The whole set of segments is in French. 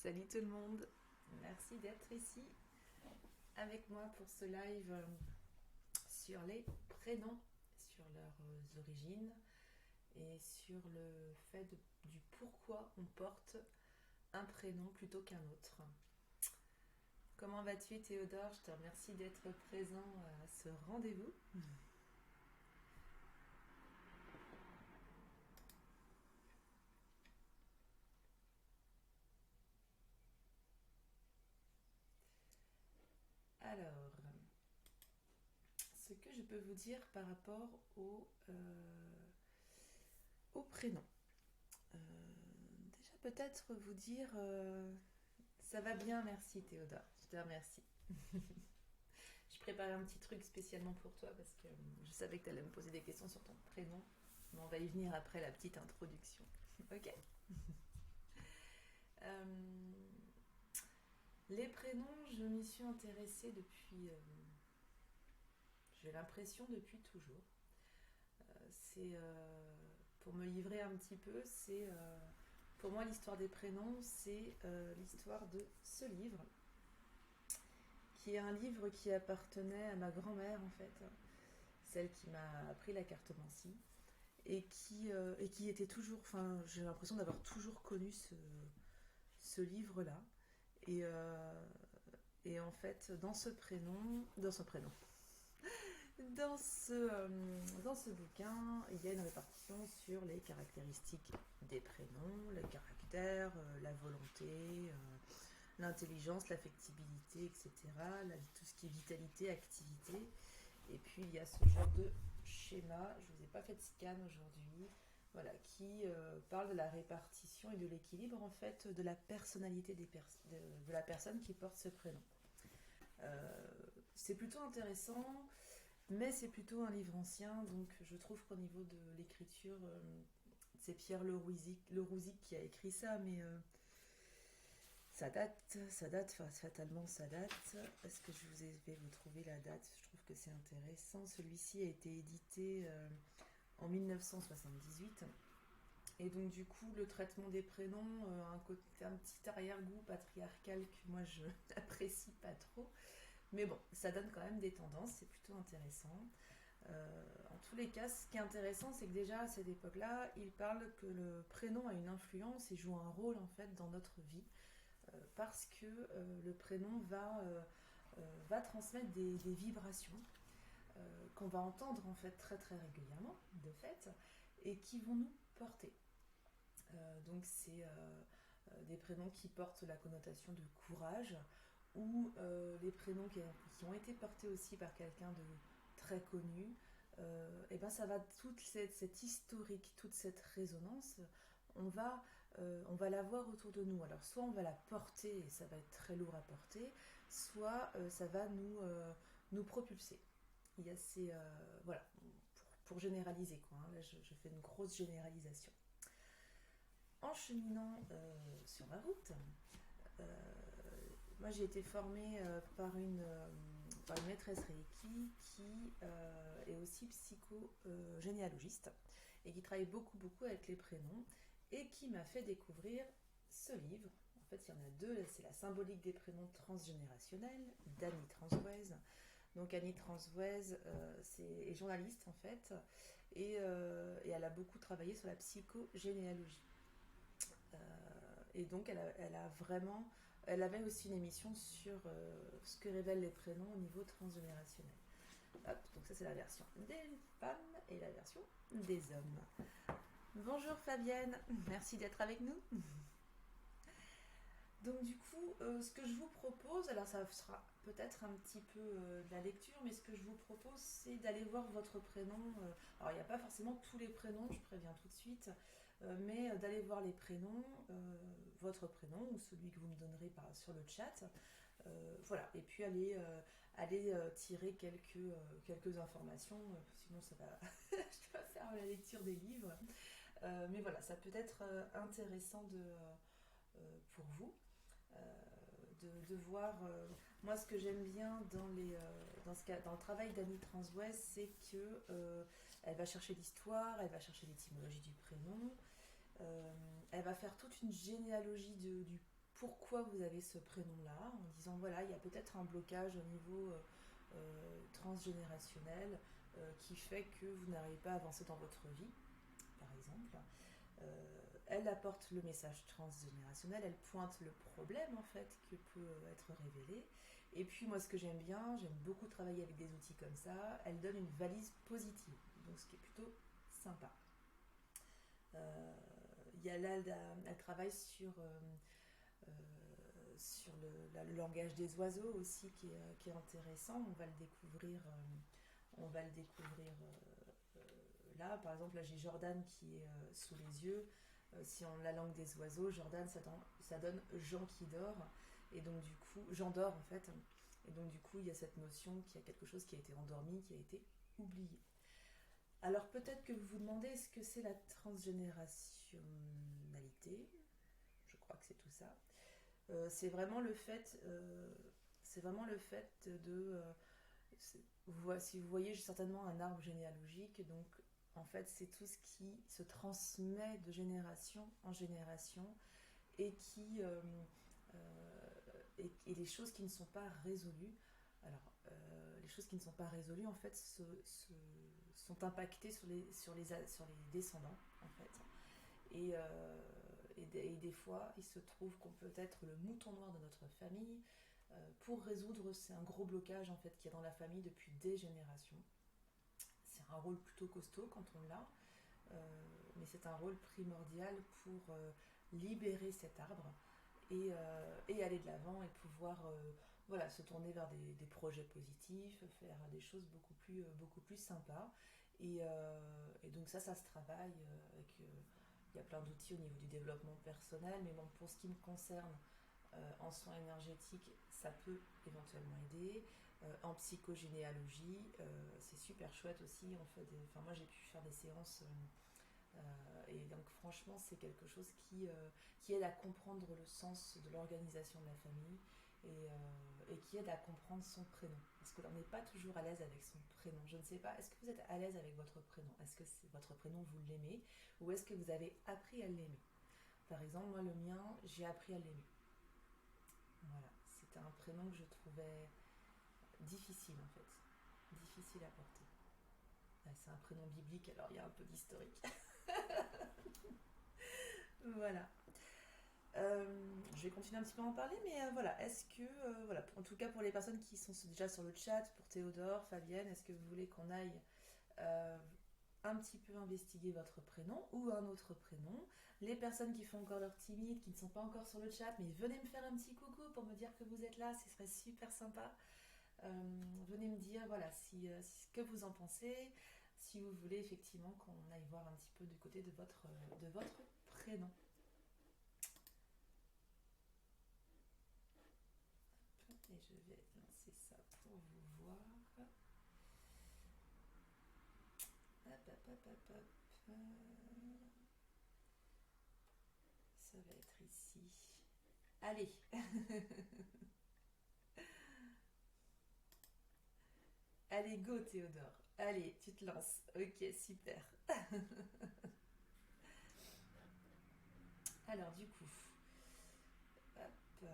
Salut tout le monde, merci d'être ici avec moi pour ce live sur les prénoms, sur leurs origines et sur le fait du pourquoi on porte un prénom plutôt qu'un autre. Comment vas-tu Théodore? Je te remercie d'être présent à ce rendez-vous. Alors, ce que je peux vous dire par rapport au prénom. Déjà peut-être vous dire ça va bien, merci Théodore, je te remercie. Je préparais un petit truc spécialement pour toi parce que je savais que tu allais me poser des questions sur ton prénom. Mais on va y venir après la petite introduction. Ok. Euh, les prénoms, je m'y suis intéressée depuis, j'ai l'impression depuis toujours. C'est pour me livrer un petit peu, c'est pour moi l'histoire des prénoms, c'est l'histoire de ce livre, qui est un livre qui appartenait à ma grand-mère en fait, celle qui m'a appris la cartomancie et qui était toujours, enfin j'ai l'impression d'avoir toujours connu ce livre-là. Et, euh, et en fait, dans ce bouquin, il y a une répartition sur les caractéristiques des prénoms, le caractère, la volonté, l'intelligence, l'affectibilité, etc. Tout ce qui est vitalité, activité. Et puis il y a ce genre de schéma, je ne vous ai pas fait de scan aujourd'hui, voilà, qui parle de la répartition et de l'équilibre en fait de la personnalité de la personne qui porte ce prénom. C'est plutôt intéressant, mais c'est plutôt un livre ancien, donc je trouve qu'au niveau de l'écriture, c'est Pierre Lerouzic qui a écrit ça, mais fatalement ça date. Est-ce que vais vous trouver la date? Je trouve que c'est intéressant. Celui-ci a été édité en 1978. Et donc du coup, le traitement des prénoms a un petit arrière-goût patriarcal que moi je n'apprécie pas trop. Mais bon, ça donne quand même des tendances, c'est plutôt intéressant. En tous les cas, ce qui est intéressant, c'est que déjà à cette époque-là, il parle que le prénom a une influence et joue un rôle en fait dans notre vie, parce que le prénom va transmettre des vibrations qu'on va entendre en fait très très régulièrement, de fait, et qui vont nous porter. Donc c'est des prénoms qui portent la connotation de courage, ou les prénoms qui ont été portés aussi par quelqu'un de très connu. Et ben ça va toute cette historique, toute cette résonance, on va, on va la voir autour de nous. Alors soit on va la porter et ça va être très lourd à porter, soit ça va nous propulser. Il y a ces voilà, pour généraliser quoi. Hein. Là je fais une grosse généralisation. En cheminant sur ma route, euh, moi j'ai été formée par une maîtresse Reiki qui est aussi psychogénéalogiste et qui travaille beaucoup avec les prénoms et qui m'a fait découvrir ce livre. En fait, il y en a deux. C'est la symbolique des prénoms transgénérationnels d'Annie Transwez. Donc Annie Transwez est journaliste en fait et elle a beaucoup travaillé sur la psychogénéalogie. Et donc elle avait aussi une émission sur ce que révèlent les prénoms au niveau transgénérationnel. Hop, donc ça c'est la version des femmes et la version des hommes. Bonjour Fabienne, merci d'être avec nous. Donc du coup, ce que je vous propose, alors ça sera peut-être un petit peu de la lecture, mais ce que je vous propose, c'est d'aller voir votre prénom. Alors il n'y a pas forcément tous les prénoms, je préviens tout de suite, mais d'aller voir les prénoms, votre prénom ou celui que vous me donnerez sur le chat. Voilà, et puis aller tirer quelques informations, sinon ça va, je dois faire la lecture des livres. Mais voilà, ça peut être intéressant pour vous. De voir. Moi, ce que j'aime bien dans le travail d'Annie Transwez, c'est que elle va chercher l'histoire, elle va chercher l'étymologie du prénom, elle va faire toute une généalogie du pourquoi vous avez ce prénom-là, en disant voilà, il y a peut-être un blocage au niveau transgénérationnel qui fait que vous n'arrivez pas à avancer dans votre vie, par exemple. Elle apporte le message transgénérationnel, elle pointe le problème en fait que peut être révélé. Et puis moi ce que j'aime bien, j'aime beaucoup travailler avec des outils comme ça, elle donne une valise positive, donc ce qui est plutôt sympa. Il y a là, elle travaille euh, sur le langage des oiseaux aussi qui est intéressant. On va le découvrir là. Par exemple, là j'ai Jordan qui est sous les yeux. Si on la langue des oiseaux, Jordan ça donne Jean qui dort. Et donc du coup, Jean dort en fait. Et donc du coup, il y a cette notion qu'il y a quelque chose qui a été endormi, qui a été oublié. Alors peut-être que vous vous demandez est-ce que c'est la transgénérationnalité. Je crois que c'est tout ça. C'est vraiment le fait, de, si vous voyez, j'ai certainement un arbre généalogique, donc en fait c'est tout ce qui se transmet de génération en génération et et les choses qui ne sont pas résolues. Alors les choses qui ne sont pas résolues en fait sont impactées sur les descendants en fait. Et, euh, et des fois, il se trouve qu'on peut être le mouton noir de notre famille pour résoudre, c'est un gros blocage en fait qu'il y a dans la famille depuis des générations. C'est un rôle plutôt costaud quand on l'a, mais c'est un rôle primordial pour libérer cet arbre et aller de l'avant et pouvoir voilà, se tourner vers des projets positifs, faire des choses beaucoup plus sympas. Et donc ça se travaille il y a plein d'outils au niveau du développement personnel, mais bon, pour ce qui me concerne, en soins énergétiques, ça peut éventuellement aider. En psychogénéalogie, c'est super chouette aussi. Enfin, moi, j'ai pu faire des séances et donc franchement, c'est quelque chose qui aide à comprendre le sens de l'organisation de la famille et qui aide à comprendre son prénom. Parce que l'on n'est pas toujours à l'aise avec son prénom. Je ne sais pas, est-ce que vous êtes à l'aise avec votre prénom? Est-ce que votre prénom, vous l'aimez? Ou est-ce que vous avez appris à l'aimer? Par exemple, moi, le mien, j'ai appris à l'aimer. Voilà, c'était un prénom que je trouvais difficile en fait. Difficile à porter. C'est un prénom biblique, alors il y a un peu d'historique. Voilà. Je vais continuer un petit peu à en parler, mais voilà, est-ce que, voilà, en tout cas pour les personnes qui sont déjà sur le chat, pour Théodore, Fabienne, est-ce que vous voulez qu'on aille euh, un petit peu investiguer votre prénom ou un autre prénom? Les personnes qui font encore leur timide, qui ne sont pas encore sur le chat, mais venez me faire un petit coucou pour me dire que vous êtes là, ce serait super sympa. Venez me dire voilà ce que vous en pensez, si vous voulez effectivement qu'on aille voir un petit peu du côté de votre prénom. Et je vais lancer ça pour vous voir. Hop, hop, hop, hop, hop. Ça va être ici. Allez. Allez, go Théodore. Allez, tu te lances. Ok, super. Alors du coup, hop.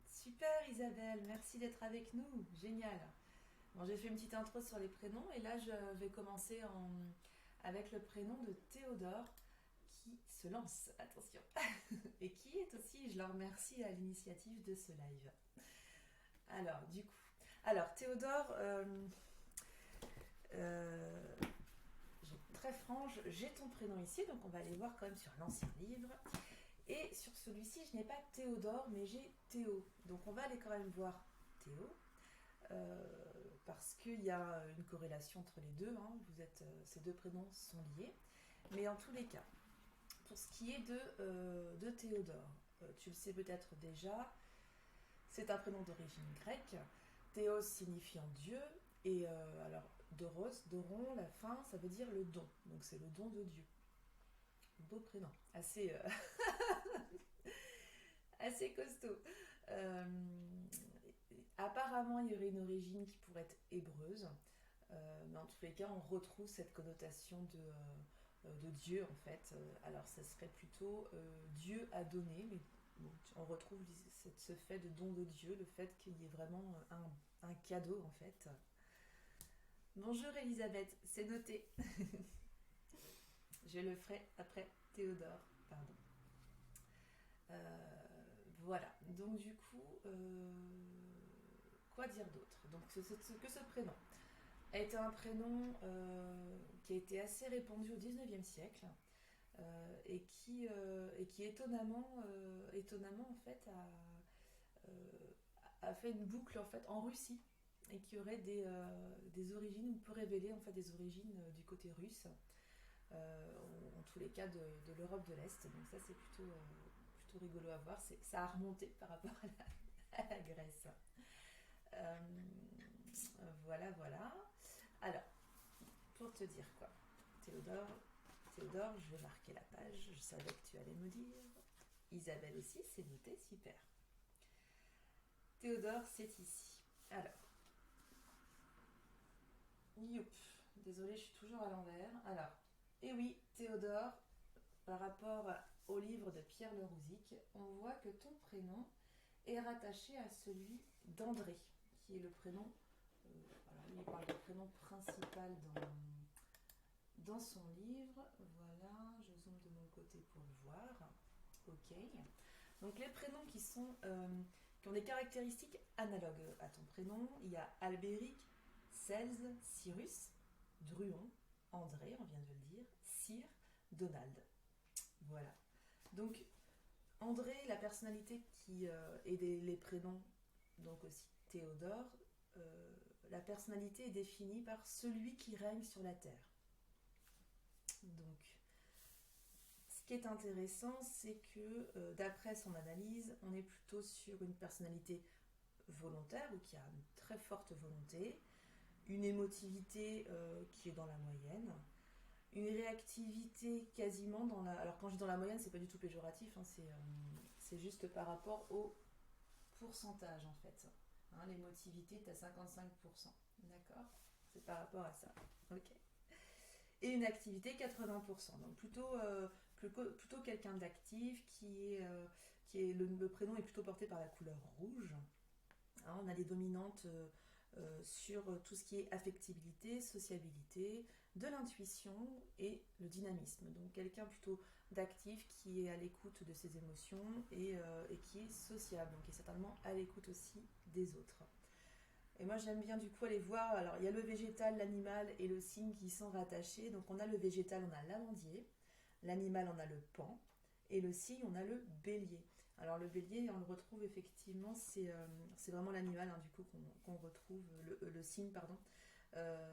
Super Isabelle, merci d'être avec nous. Génial. Bon, j'ai fait une petite intro sur les prénoms et là je vais commencer avec le prénom de Théodore qui se lance, attention, et qui est aussi, je le remercie, à l'initiative de ce live. Alors, du coup, Théodore, très franche, j'ai ton prénom ici, donc on va aller voir quand même sur l'ancien livre. Et sur celui-ci, je n'ai pas Théodore, mais j'ai Théo. Donc on va aller quand même voir Théo. Parce qu'il y a une corrélation entre les deux. Hein. Ces deux prénoms sont liés. Mais en tous les cas, pour ce qui est de Théodore, tu le sais peut-être déjà, c'est un prénom d'origine grecque. Théos signifiant Dieu. Et alors, doron, la fin, ça veut dire le don. Donc c'est le don de Dieu. Beau prénom. Assez costaud. Euh, Apparemment, il y aurait une origine qui pourrait être hébreuse, mais en tous les cas, on retrouve cette connotation de Dieu en fait. Alors, ça serait plutôt Dieu a donné, mais bon, on retrouve ce fait de don de Dieu, le fait qu'il y ait vraiment un cadeau en fait. Bonjour Elisabeth, c'est noté. Je le ferai après Théodore, pardon. Voilà, donc du coup, quoi dire d'autre? Donc que ce prénom a été un prénom qui a été assez répandu au 19e siècle et qui étonnamment en fait a fait une boucle en fait en Russie et qui aurait des origines, ou peut révéler en fait des origines du côté russe, en tous les cas de l'Europe de l'Est. Donc ça c'est plutôt rigolo à voir. Ça a remonté par rapport à la Grèce. Euh, voilà. Alors, pour te dire quoi, Théodore, je vais marquer la page. Je savais que tu allais me dire. Isabelle aussi, c'est noté, super. Théodore, c'est ici. Alors, youp, désolée, je suis toujours à l'envers. Alors, et oui, Théodore, par rapport au livre de Pierre Le Rouzic, on voit que ton prénom est rattaché à celui d'André, qui est le prénom. Alors, il parle de prénom principal dans son livre. Voilà, je zoome de mon côté pour le voir. Ok. Donc les prénoms qui ont des caractéristiques analogues à ton prénom, il y a Albéric, Cels, Cyrus, Druon, André, on vient de le dire, Cyr, Donald. Voilà. Donc André, la personnalité et les prénoms, donc aussi Théodore, la personnalité est définie par celui qui règne sur la terre. Donc, ce qui est intéressant, c'est que d'après son analyse, on est plutôt sur une personnalité volontaire ou qui a une très forte volonté, une émotivité qui est dans la moyenne, une réactivité quasiment dans la... Alors quand je dis dans la moyenne, c'est pas du tout péjoratif, hein, c'est juste par rapport au pourcentage en fait. Hein, l'émotivité est à 55%, d'accord? C'est par rapport à ça, ok? Et une activité 80%, donc plutôt quelqu'un d'actif le prénom est plutôt porté par la couleur rouge. Hein, on a les dominantes sur tout ce qui est affectibilité, sociabilité, de l'intuition et le dynamisme. Donc quelqu'un plutôt d'actif qui est à l'écoute de ses émotions et qui est sociable, donc qui est certainement à l'écoute aussi des autres. Et moi j'aime bien du coup aller voir, alors il y a le végétal, l'animal et le signe qui sont rattachés. Donc on a le végétal, on a l'amandier, l'animal on a le paon et le signe on a le bélier. Alors le bélier, on le retrouve effectivement, c'est vraiment l'animal hein, du coup qu'on retrouve, le signe pardon.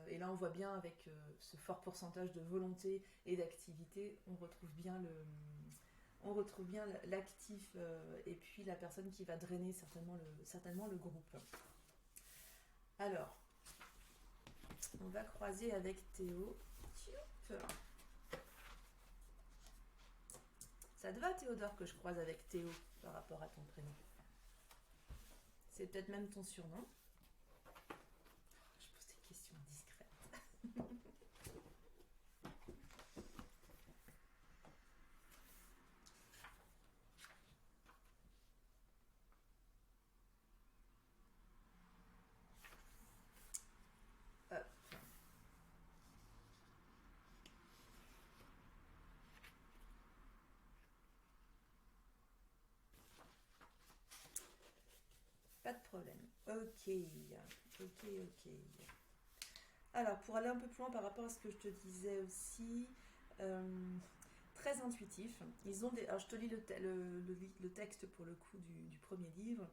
Et là on voit bien avec ce fort pourcentage de volonté et d'activité, on retrouve bien l'actif et puis la personne qui va drainer certainement le groupe. Alors, on va croiser avec Théo. Ça te va Théodore que je croise avec Théo par rapport à ton prénom? C'est peut-être même ton surnom. Je pose des questions discrètes. Hop. Pas de problème. Ok. Alors, pour aller un peu plus loin par rapport à ce que je te disais aussi, très intuitif. Alors, je te lis le texte pour le coup du premier livre.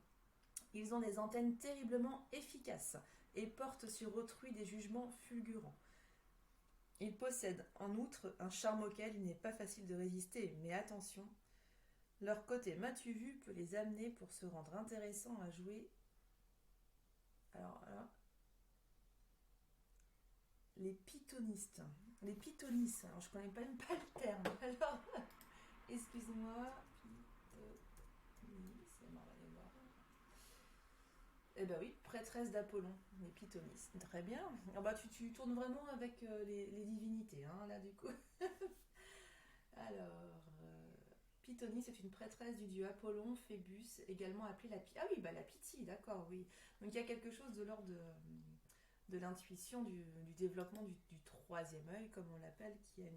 Ils ont des antennes terriblement efficaces et portent sur autrui des jugements fulgurants. Ils possèdent en outre un charme auquel il n'est pas facile de résister, mais attention, leur côté m'as-tu vu peut les amener pour se rendre intéressant à jouer. Alors là, les pythonistes. Les pythonistes, alors je connais même pas le terme. Alors, excuse-moi. Pythonistes, on va aller voir. Eh ben oui, prêtresse d'Apollon, les pythonistes. Très bien. Ah bah tu tournes vraiment avec les divinités, hein, là du coup. Alors, Clitonis est une prêtresse du dieu Apollon, Phébus, également appelée la Pythie. Ah oui, bah la Pythie, d'accord, oui. Donc il y a quelque chose de l'ordre de l'intuition, du développement du troisième œil, comme on l'appelle, qui a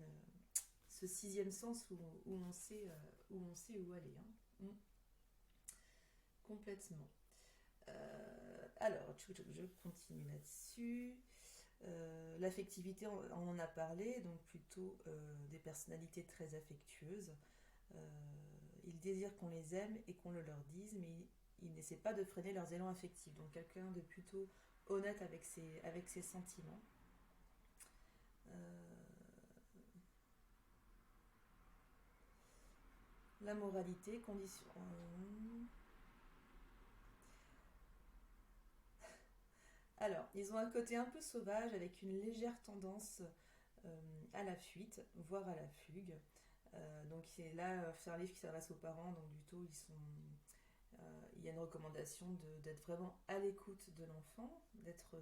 ce sixième sens où on sait, où aller. Hein. Complètement. Alors, je continue là-dessus. L'affectivité, on en a parlé, donc plutôt des personnalités très affectueuses. Ils désirent qu'on les aime et qu'on le leur dise, mais ils n'essaient pas de freiner leurs élans affectifs. Donc quelqu'un de plutôt honnête avec ses sentiments. La moralité, condition. Alors, ils ont un côté un peu sauvage avec une légère tendance à la fuite, voire à la fugue. Donc c'est là, c'est un livre qui s'adresse aux parents, donc du tout, il y a une recommandation d'être vraiment à l'écoute de l'enfant, d'être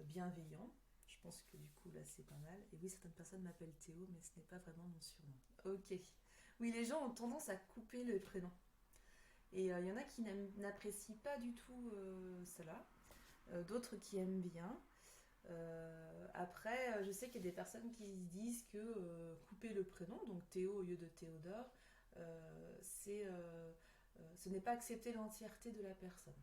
bienveillant. Je pense que du coup là c'est pas mal. Et oui, certaines personnes m'appellent Théo, mais ce n'est pas vraiment mon surnom. Ok. Oui, les gens ont tendance à couper le prénom. Et il y en a qui n'apprécient pas du tout cela. D'autres qui aiment bien. Après, je sais qu'il y a des personnes qui disent que couper le prénom, donc Théo au lieu de Théodore, ce n'est pas accepter l'entièreté de la personne.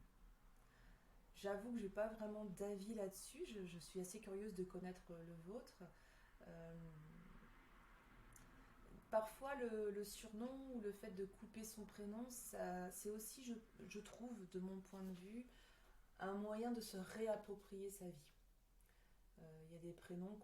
J'avoue que je n'ai pas vraiment d'avis là-dessus, je suis assez curieuse de connaître le vôtre. Parfois, le surnom ou le fait de couper son prénom, c'est aussi, je trouve, de mon point de vue, un moyen de se réapproprier sa vie. Il y a des prénoms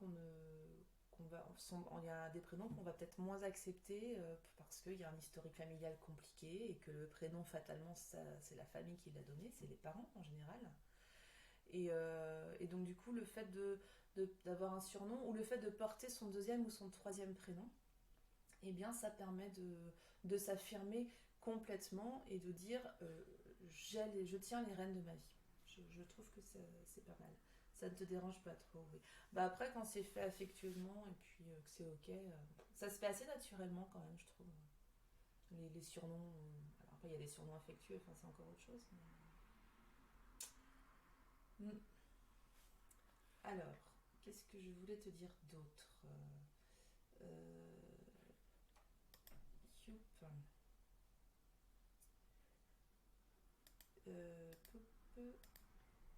il y a des prénoms qu'on va peut-être moins accepter parce qu'il y a un historique familial compliqué et que le prénom fatalement c'est la famille qui l'a donné, c'est les parents en général. Et donc du coup le fait d'avoir un surnom ou le fait de porter son deuxième ou son troisième prénom, eh bien ça permet de s'affirmer complètement et de dire je tiens les rênes de ma vie. Je trouve que c'est pas mal. Ça ne te dérange pas trop, oui. Bah après, quand c'est fait affectueusement et puis que c'est ok, ça se fait assez naturellement quand même, je trouve. Les surnoms. Alors après, il y a des surnoms affectueux, enfin, c'est encore autre chose. Mais... Alors, qu'est-ce que je voulais te dire d'autre Youp.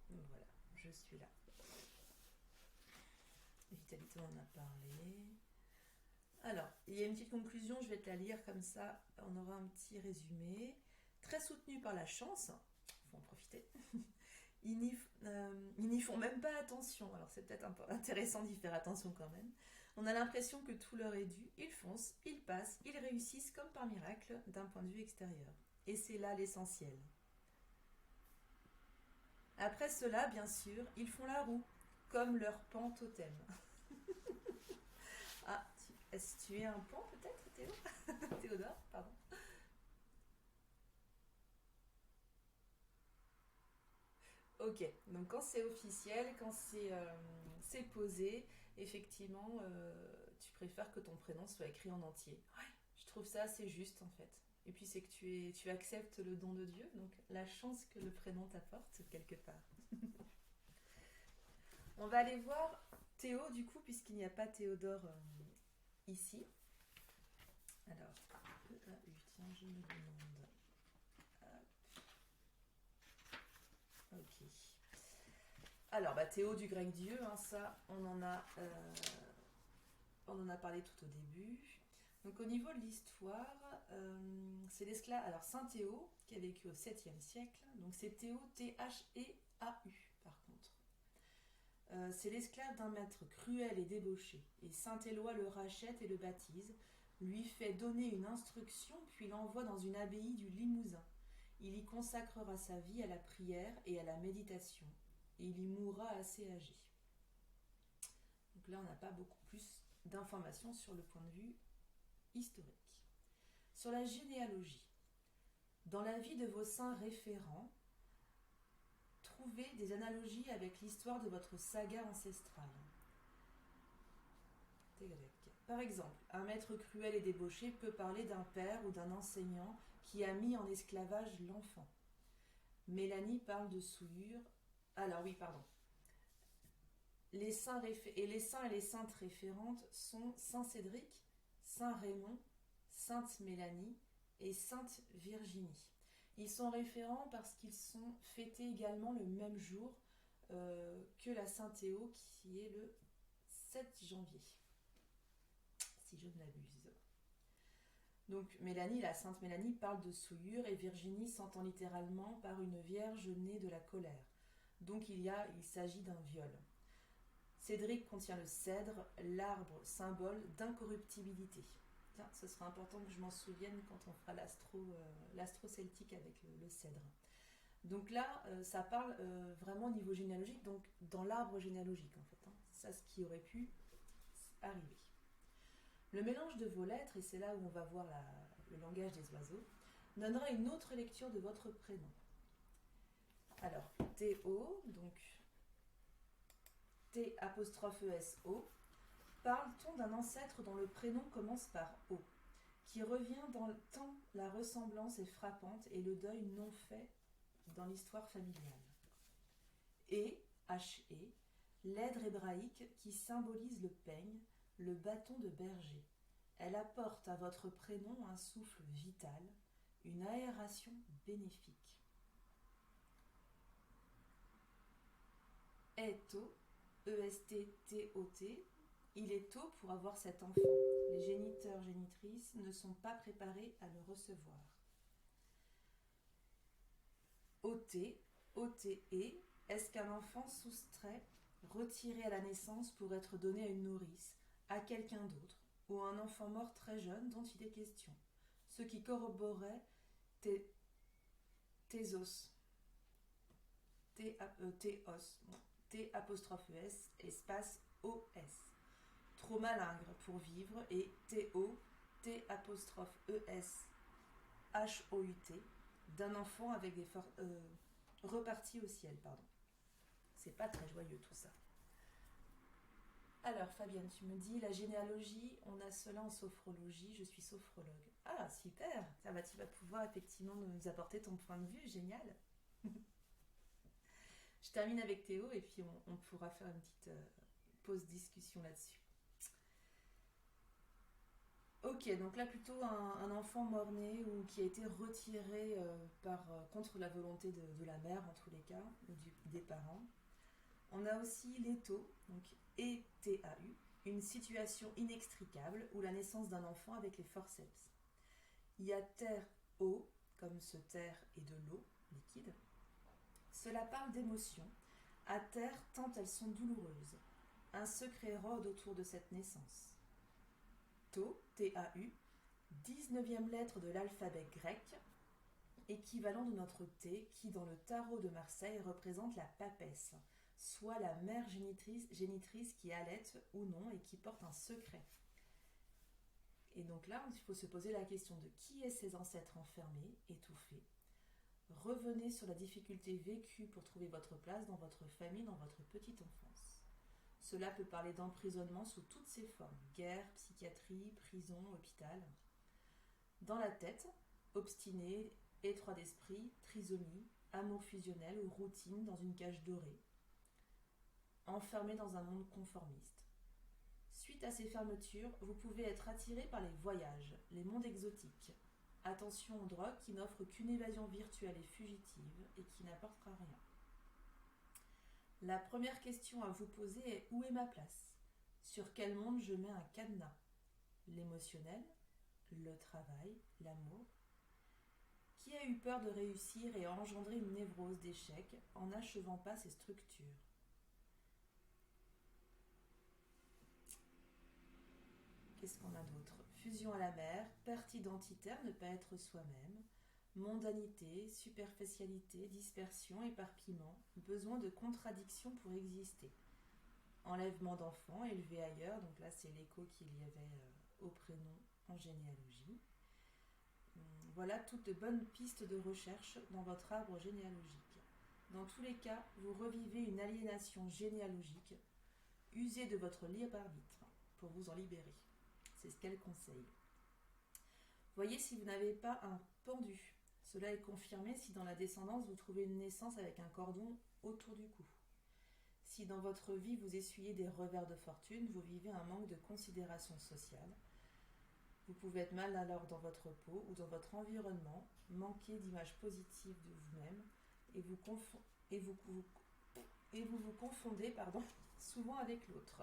Voilà, je suis là. Vitalité, on en a parlé. Alors, il y a une petite conclusion, je vais te la lire comme ça, on aura un petit résumé. Très soutenu par la chance, il faut en profiter. Ils n'y font même pas attention, alors c'est peut-être un peu intéressant d'y faire attention quand même. On a l'impression que tout leur est dû, ils foncent, ils passent, ils réussissent comme par miracle d'un point de vue extérieur. Et c'est là l'essentiel. Après cela, bien sûr, ils font la roue, comme leur pan totem. Ah, est-ce que tu es un pan peut-être, Théo Théodore, pardon. Ok, donc quand c'est officiel, quand c'est posé, effectivement, tu préfères que ton prénom soit écrit en entier. Ouais, je trouve ça assez juste en fait. Et puis c'est que tu acceptes le don de Dieu, donc la chance que le prénom t'apporte quelque part. On va aller voir Théo du coup, puisqu'il n'y a pas Théodore ici. Alors, tiens, je me demande. Ok. Alors, bah, Théo du grec Dieu, hein, ça, on en a parlé tout au début. Donc, au niveau de l'histoire, c'est l'esclave. Alors, Saint Théo, qui a vécu au 7e siècle, donc c'est Théo, T-H-E-A-U, par contre. C'est l'esclave d'un maître cruel et débauché, et Saint Éloi le rachète et le baptise, lui fait donner une instruction, puis l'envoie dans une abbaye du Limousin. Il y consacrera sa vie à la prière et à la méditation, et il y mourra assez âgé. Donc là, on n'a pas beaucoup plus d'informations sur le point de vue historique. Sur la généalogie. Dans la vie de vos saints référents, trouvez des analogies avec l'histoire de votre saga ancestrale. Par exemple, un maître cruel et débauché peut parler d'un père ou d'un enseignant qui a mis en esclavage l'enfant. Mélanie parle de souillure. Alors oui, pardon. Les saints et les saintes référentes sont Saint Cédric, Saint Raymond, Sainte Mélanie et Sainte Virginie. Ils sont référents parce qu'ils sont fêtés également le même jour que la Saint Théo qui est le 7 janvier, si je ne m'abuse. Donc Mélanie, la Sainte Mélanie, parle de souillure et Virginie s'entend littéralement par une vierge née de la colère. Donc il s'agit d'un viol. Cédric contient le cèdre, l'arbre symbole d'incorruptibilité. Tiens, ce sera important que je m'en souvienne quand on fera l'astro celtique avec le cèdre. Donc là, ça parle vraiment au niveau généalogique, donc dans l'arbre généalogique en fait. Ça, ce qui aurait pu arriver. Le mélange de vos lettres, et c'est là où on va voir le langage des oiseaux, donnera une autre lecture de votre prénom. Alors, Théo, donc T'-ESO, parle-t-on d'un ancêtre dont le prénom commence par O, qui revient dans le temps la ressemblance est frappante et le deuil non fait dans l'histoire familiale. Et, H-E, l'èdre hébraïque qui symbolise le peigne, le bâton de berger. Elle apporte à votre prénom un souffle vital, une aération bénéfique. Eto, E-S-T-T-O-T, il est tôt pour avoir cet enfant. Les géniteurs, génitrices ne sont pas préparés à le recevoir. O-T, O-T-E, est-ce qu'un enfant soustrait, retiré à la naissance pour être donné à une nourrice, à quelqu'un d'autre, ou un enfant mort très jeune dont il est question, ce qui corroborerait Thésos, T'-E-S, espace O-S. Trop malingre pour vivre, et T-O, T'-E-S, H-O-U-T, d'un enfant avec des repartis au ciel, pardon. C'est pas très joyeux tout ça. Alors Fabienne, tu me dis la généalogie, on a cela en sophrologie, je suis sophrologue. Ah super, ça va, tu vas pouvoir effectivement nous apporter ton point de vue, génial. Je termine avec Théo et puis on pourra faire une petite pause discussion là-dessus. Ok, donc là plutôt un enfant mort-né ou qui a été retiré contre la volonté de la mère en tous les cas, ou des parents. On a aussi l'étau, donc E-T-A-U, une situation inextricable ou la naissance d'un enfant avec les forceps. Il y a terre-eau, comme se taire et de l'eau liquide. Cela parle d'émotions, à terre tant elles sont douloureuses. Un secret rôde autour de cette naissance. Tau, T-A-U, 19e lettre de l'alphabet grec, équivalent de notre T, qui dans le tarot de Marseille représente la papesse, soit la mère génitrice qui allaite ou non et qui porte un secret. Et donc là, il faut se poser la question de qui est ces ancêtres enfermés, étouffés. Revenez sur la difficulté vécue pour trouver votre place dans votre famille, dans votre petite enfance. Cela peut parler d'emprisonnement sous toutes ses formes, guerre, psychiatrie, prison, hôpital. Dans la tête, obstiné, étroit d'esprit, trisomie, amour fusionnel ou routine dans une cage dorée. Enfermé dans un monde conformiste. Suite à ces fermetures, vous pouvez être attiré par les voyages, les mondes exotiques. Attention aux drogues qui n'offrent qu'une évasion virtuelle et fugitive et qui n'apportera rien. La première question à vous poser est: où est ma place? Sur quel monde je mets un cadenas? L'émotionnel, le travail, l'amour. Qui a eu peur de réussir et a engendré une névrose d'échec en n'achevant pas ses structures? Qu'est-ce qu'on a d'autre? Fusion à la mer, perte identitaire, ne pas être soi-même, mondanité, superficialité, dispersion, éparpillement, besoin de contradiction pour exister. Enlèvement d'enfants, élevé ailleurs, donc là c'est l'écho qu'il y avait au prénom en généalogie. Voilà toutes de bonnes pistes de recherche dans votre arbre généalogique. Dans tous les cas, vous revivez une aliénation généalogique. Usez de votre libre arbitre pour vous en libérer. C'est ce qu'elle conseille. Voyez si vous n'avez pas un pendu. Cela est confirmé si dans la descendance vous trouvez une naissance avec un cordon autour du cou. Si dans votre vie vous essuyez des revers de fortune, vous vivez un manque de considération sociale. Vous pouvez être mal alors dans votre peau ou dans votre environnement, manquer d'image positive de vous-même et vous confondez souvent avec l'autre.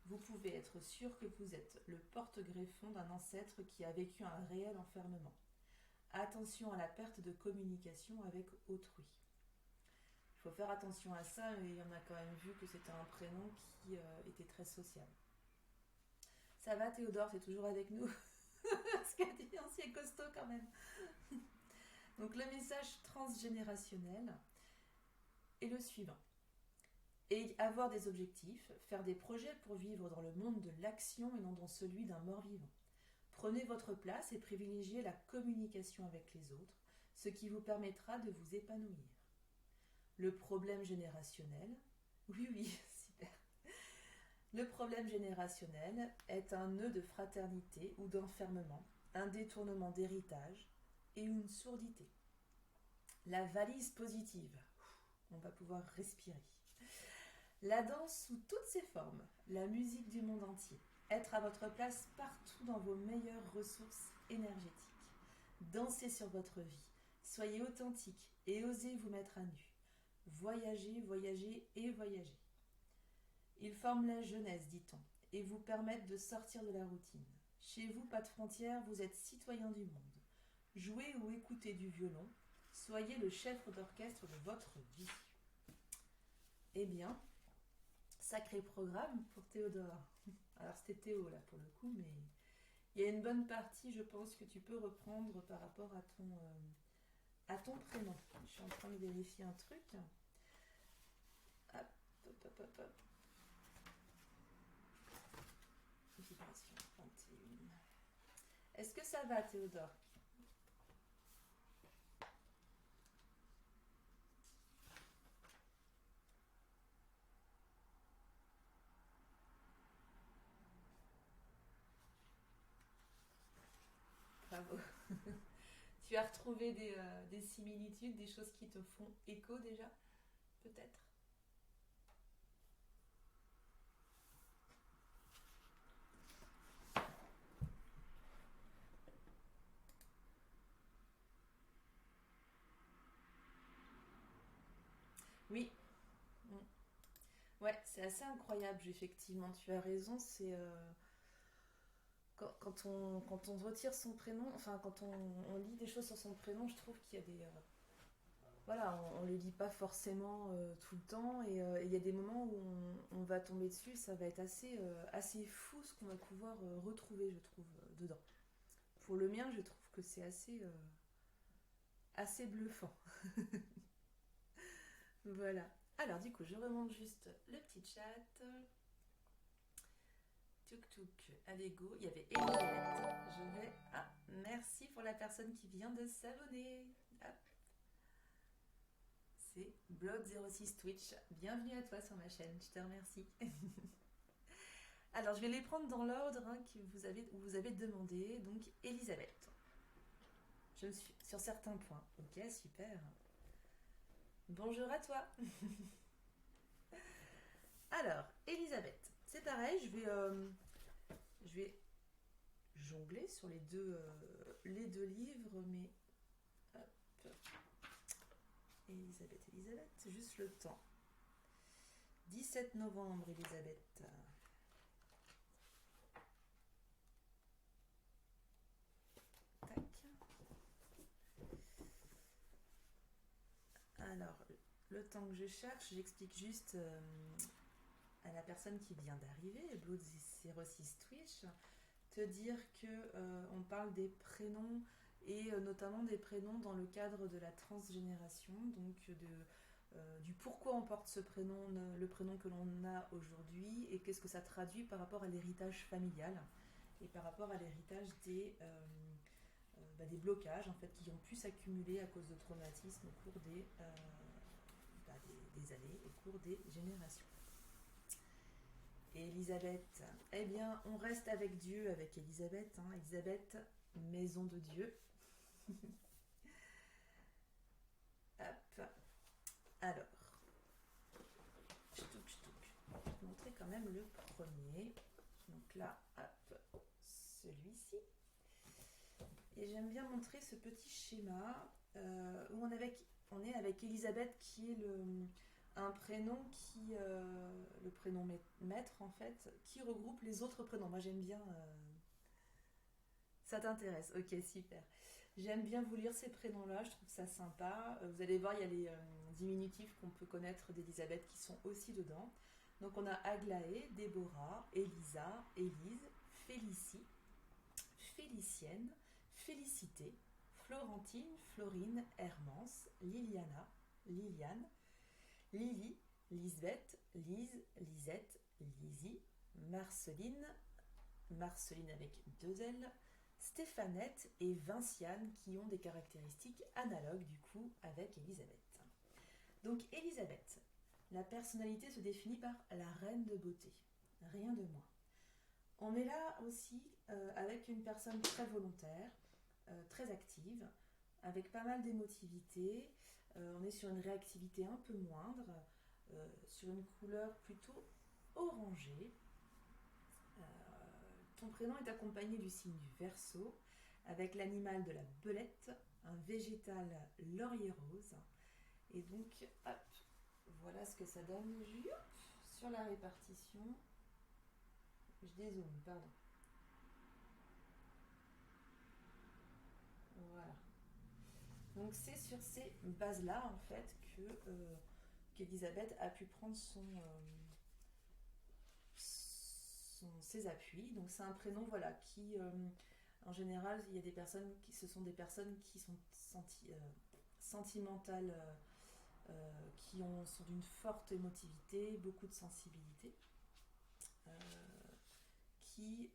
Vous pouvez être sûr que vous êtes le porte-greffon d'un ancêtre qui a vécu un réel enfermement. Attention à la perte de communication avec autrui. Il faut faire attention à ça, mais on a quand même vu que c'était un prénom qui était très social. Ça va Théodore, t'es toujours avec nous? Ce qu'a dit c'est costaud quand même. Donc le message transgénérationnel est le suivant. Et avoir des objectifs, faire des projets pour vivre dans le monde de l'action et non dans celui d'un mort-vivant. Prenez votre place et privilégiez la communication avec les autres, ce qui vous permettra de vous épanouir. Le problème générationnel, oui, super. Le problème générationnel est un nœud de fraternité ou d'enfermement, un détournement d'héritage et une sourdité. La valise positive, on va pouvoir respirer. La danse sous toutes ses formes, la musique du monde entier. Être à votre place partout dans vos meilleures ressources énergétiques. Dansez sur votre vie. Soyez authentique et osez vous mettre à nu. Voyagez, voyagez et voyagez. Ils forment la jeunesse, dit-on, et vous permettent de sortir de la routine. Chez vous, pas de frontières, vous êtes citoyen du monde. Jouez ou écoutez du violon. Soyez le chef d'orchestre de votre vie. Eh bien, sacré programme pour Théodore. Alors c'était Théo là pour le coup, mais il y a une bonne partie, je pense, que tu peux reprendre par rapport à ton prénom. Je suis en train de vérifier un truc. Hop, hop, hop, hop, hop. Vibration 21. Est-ce que ça va, Théodore? Bravo. Tu as retrouvé des similitudes, des choses qui te font écho déjà, peut-être? Oui. Ouais, c'est assez incroyable, effectivement. Tu as raison, c'est quand on retire son prénom, enfin quand on lit des choses sur son prénom, je trouve qu'il y a des voilà, on les lit pas forcément tout le temps et il y a des moments où on va tomber dessus, ça va être assez fou ce qu'on va pouvoir retrouver, je trouve, dedans. Pour le mien, je trouve que c'est assez bluffant. Voilà. Alors du coup, je remonte juste le petit chat. Tuk tuk, allez go. Il y avait Elisabeth. Je vais. Ah, merci pour la personne qui vient de s'abonner. Hop. C'est Blood06 Twitch. Bienvenue à toi sur ma chaîne, je te remercie. Alors, je vais les prendre dans l'ordre que vous avez demandé. Donc, Elisabeth. Je suis sur certains points. Ok, super. Bonjour à toi. Alors, Elisabeth. C'est pareil, je vais jongler sur les deux livres, mais hop. Elisabeth, juste le temps. 17 novembre, Elisabeth. Tac. Alors, le temps que je cherche, j'explique juste à la personne qui vient d'arriver, Blood06 Twitch, te dire que on parle des prénoms et notamment des prénoms dans le cadre de la transgénération, donc du pourquoi on porte ce prénom, le prénom que l'on a aujourd'hui et qu'est-ce que ça traduit par rapport à l'héritage familial et par rapport à l'héritage des blocages en fait, qui ont pu s'accumuler à cause de traumatismes au cours des années, au cours des générations. Et Élisabeth, eh bien, on reste avec Dieu, avec Élisabeth. Hein. Élisabeth, maison de Dieu. Hop. Alors, je vais te montrer quand même le premier. Donc là, hop, celui-ci. Et j'aime bien montrer ce petit schéma où on est avec Élisabeth qui est un prénom qui, le prénom maître en fait, qui regroupe les autres prénoms. Moi j'aime bien, ça t'intéresse, ok super. J'aime bien vous lire ces prénoms-là, je trouve ça sympa. Vous allez voir, il y a les diminutifs qu'on peut connaître d'Élisabeth qui sont aussi dedans. Donc on a Aglaé, Déborah, Élisa, Élise, Félicie, Félicienne, Félicité, Florentine, Florine, Hermance, Liliana, Liliane, Lily, Lisbeth, Lise, Lisette, Lizzie, Marceline, Marceline avec deux L, Stéphanette et Vinciane qui ont des caractéristiques analogues du coup avec Élisabeth. Donc Élisabeth, la personnalité se définit par la reine de beauté, rien de moins. On est là aussi avec une personne très volontaire, très active, avec pas mal d'émotivité. On est sur une réactivité un peu moindre, sur une couleur plutôt orangée. Ton prénom est accompagné du signe du Verseau, avec l'animal de la belette, un végétal laurier rose. Et donc, hop, voilà ce que ça donne sur la répartition. Je dézoome, pardon. Voilà. Donc c'est sur ces bases-là en fait qu'Elisabeth a pu prendre ses appuis. Donc c'est un prénom voilà qui en général il y a des personnes qui ce sont des personnes qui sont sentimentales, sont d'une forte émotivité, beaucoup de sensibilité, euh, qui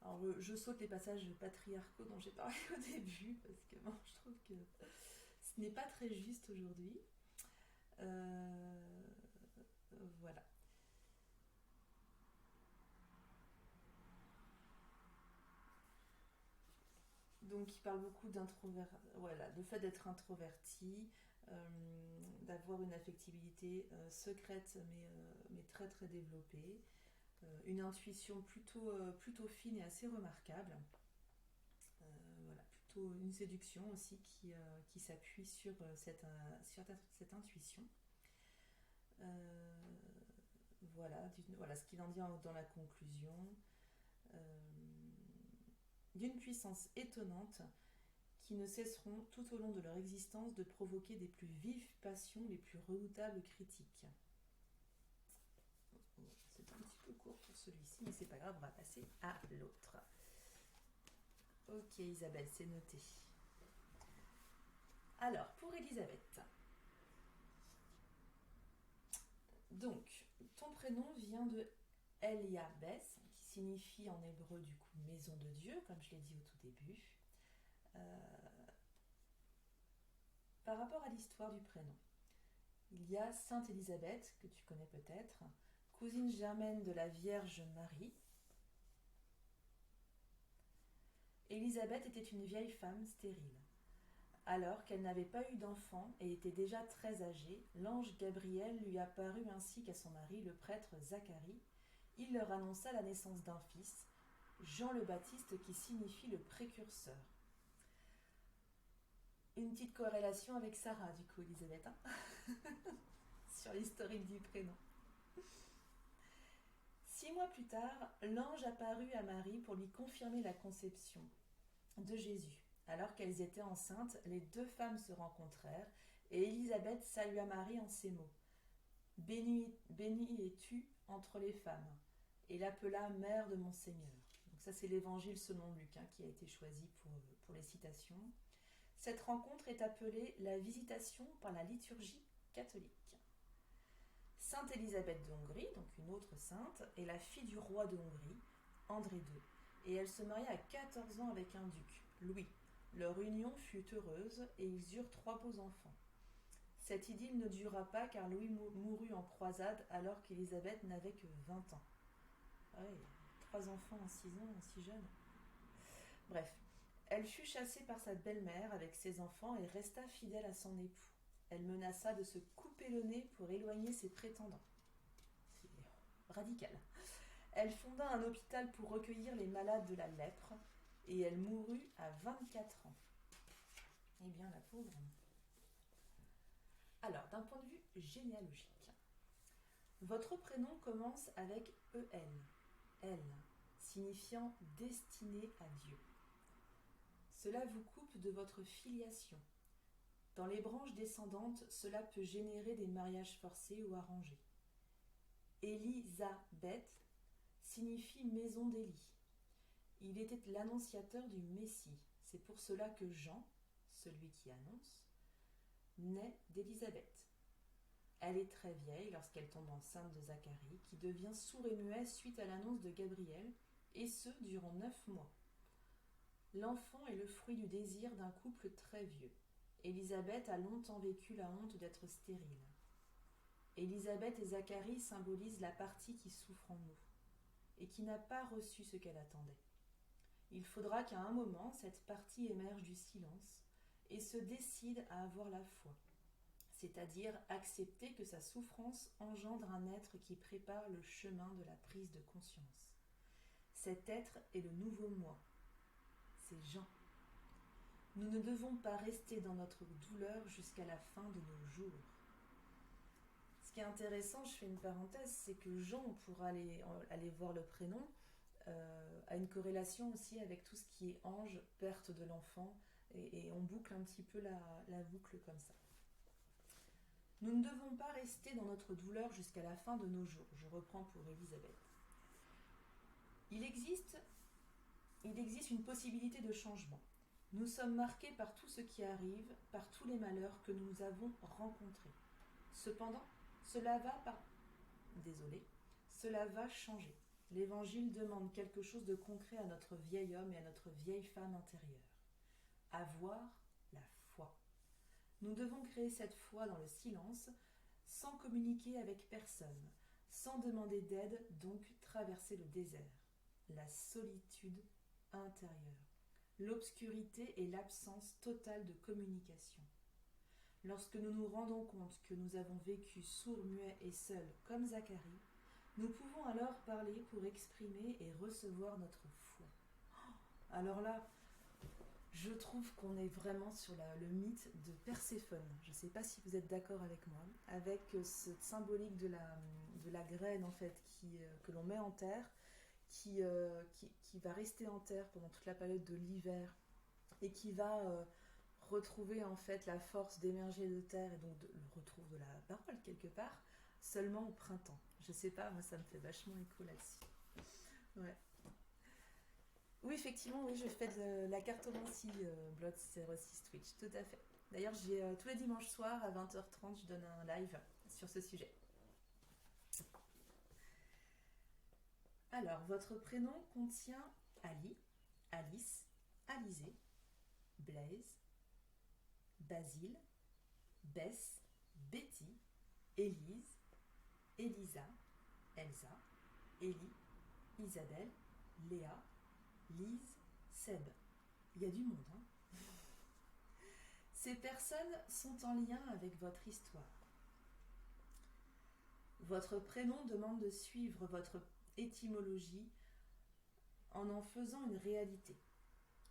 alors je saute les passages patriarcaux dont j'ai parlé au début parce que bon, je trouve que ce n'est pas très juste aujourd'hui. Voilà. Donc il parle beaucoup d'introvert, voilà, le fait d'être introverti, d'avoir une affectivité secrète mais très très développée, une intuition plutôt fine et assez remarquable. Voilà, plutôt une séduction aussi qui s'appuie sur cette intuition. Euh, voilà ce qu'il en dit dans la conclusion. Euh, d'une puissance étonnante qui ne cesseront tout au long de leur existence de provoquer des plus vives passions, les plus redoutables critiques. C'est un petit peu court pour celui-ci, mais c'est pas grave, on va passer à l'autre. Ok Isabelle, c'est noté. Alors, pour Elisabeth. Donc, ton prénom vient de Eliabès, qui signifie en hébreu du coup maison de Dieu, comme je l'ai dit au tout début. Par rapport à l'histoire du prénom, il y a Sainte Élisabeth, que tu connais peut-être, cousine germaine de la Vierge Marie. Élisabeth était une vieille femme stérile. Alors qu'elle n'avait pas eu d'enfant et était déjà très âgée, l'ange Gabriel lui apparut ainsi qu'à son mari, le prêtre Zacharie. Il leur annonça la naissance d'un fils, Jean le Baptiste, qui signifie le précurseur. Une petite corrélation avec Sarah, du coup, Elisabeth, hein sur l'historique du prénom. 6 mois plus tard, l'ange apparut à Marie pour lui confirmer la conception de Jésus. Alors qu'elles étaient enceintes, les deux femmes se rencontrèrent et Élisabeth salua Marie en ces mots. Bénie es-tu entre les femmes, et l'appela mère de mon Seigneur. Donc ça c'est l'évangile selon Luc qui a été choisi pour les citations. Cette rencontre est appelée la visitation par la liturgie catholique. Sainte Élisabeth de Hongrie, donc une autre sainte, est la fille du roi de Hongrie, André II, et elle se maria à 14 ans avec un duc, Louis. Leur union fut heureuse et ils eurent 3 beaux enfants. Cette idylle ne dura pas car Louis mourut en croisade alors qu'Élisabeth n'avait que 20 ans. Ah oui, 3 enfants en 6 ans, si jeune. Bref, elle fut chassée par sa belle-mère avec ses enfants et resta fidèle à son époux. Elle menaça de se couper le nez pour éloigner ses prétendants. C'est radical. Elle fonda un hôpital pour recueillir les malades de la lèpre et elle mourut à 24 ans. Eh bien, la pauvre. Alors, d'un point de vue généalogique, votre prénom commence avec EL, L, signifiant destiné à Dieu. Cela vous coupe de votre filiation. Dans les branches descendantes, cela peut générer des mariages forcés ou arrangés. Élisabeth signifie maison d'Élie. Il était l'annonciateur du Messie. C'est pour cela que Jean, celui qui annonce, naît d'Élisabeth. Elle est très vieille lorsqu'elle tombe enceinte de Zacharie, qui devient sourd et muet suite à l'annonce de Gabriel, et ce durant 9 mois. L'enfant est le fruit du désir d'un couple très vieux. Élisabeth a longtemps vécu la honte d'être stérile. Élisabeth et Zacharie symbolisent la partie qui souffre en nous, et qui n'a pas reçu ce qu'elle attendait. Il faudra qu'à un moment, cette partie émerge du silence et se décide à avoir la foi, c'est-à-dire accepter que sa souffrance engendre un être qui prépare le chemin de la prise de conscience. Cet être est le nouveau moi, c'est Jean. Nous ne devons pas rester dans notre douleur jusqu'à la fin de nos jours. Ce qui est intéressant, je fais une parenthèse, c'est que Jean, on pourra aller voir le prénom, a une corrélation aussi avec tout ce qui est ange, perte de l'enfant, et on boucle un petit peu la boucle comme ça. Nous ne devons pas rester dans notre douleur jusqu'à la fin de nos jours. Je reprends pour Élisabeth. Il existe une possibilité de changement. Nous sommes marqués par tout ce qui arrive, par tous les malheurs que nous avons rencontrés. Cependant, cela va changer. L'Évangile demande quelque chose de concret à notre vieil homme et à notre vieille femme intérieure. Avoir la foi. Nous devons créer cette foi dans le silence, sans communiquer avec personne, sans demander d'aide, donc traverser le désert. La solitude intérieure. L'obscurité et l'absence totale de communication. Lorsque nous nous rendons compte que nous avons vécu sourds, muets et seuls comme Zacharie, nous pouvons alors parler pour exprimer et recevoir notre foi. Alors là, je trouve qu'on est vraiment sur le mythe de Perséphone. Je ne sais pas si vous êtes d'accord avec moi, avec cette symbolique de la graine en fait que l'on met en terre, qui va rester en terre pendant toute la période de l'hiver et qui va retrouver en fait la force d'émerger de terre et donc le retour de la parole quelque part seulement au printemps. Je sais pas, moi ça me fait vachement écho là-dessus. Ouais. Oui, effectivement, oui, je fais de la cartomancie Blood 06 Twitch, tout à fait. D'ailleurs, tous les dimanches soirs à 20h30, je donne un live sur ce sujet. Alors, votre prénom contient Ali, Alice, Alizé, Blaise, Basile, Bess, Betty, Élise, Elisa, Elsa, Élie, Isabelle, Léa, Lise, Seb. Il y a du monde, hein. Ces personnes sont en lien avec votre histoire. Votre prénom demande de suivre votre étymologie en faisant une réalité.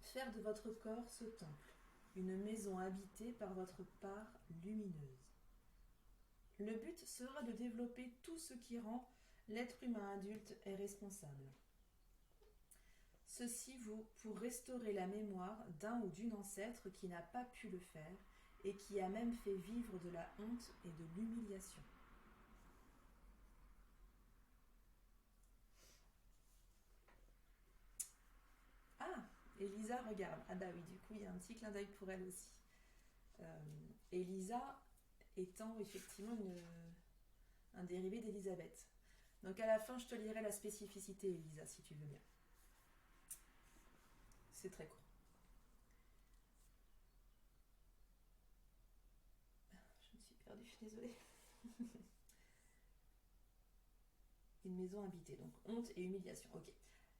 Faire de votre corps ce temple, une maison habitée par votre part lumineuse. Le but sera de développer tout ce qui rend l'être humain adulte et responsable. Ceci pour restaurer la mémoire d'un ou d'une ancêtre qui n'a pas pu le faire et qui a même fait vivre de la honte et de l'humiliation. Ah, Elisa regarde. Ah bah oui, du coup, il y a un petit clin d'œil pour elle aussi. Elisa étant effectivement un dérivé d'Élisabeth. Donc à la fin, je te lirai la spécificité, Elisa, si tu veux bien. C'est très court. Je me suis perdue. suis désolée. Une maison habitée, donc honte et humiliation. Ok.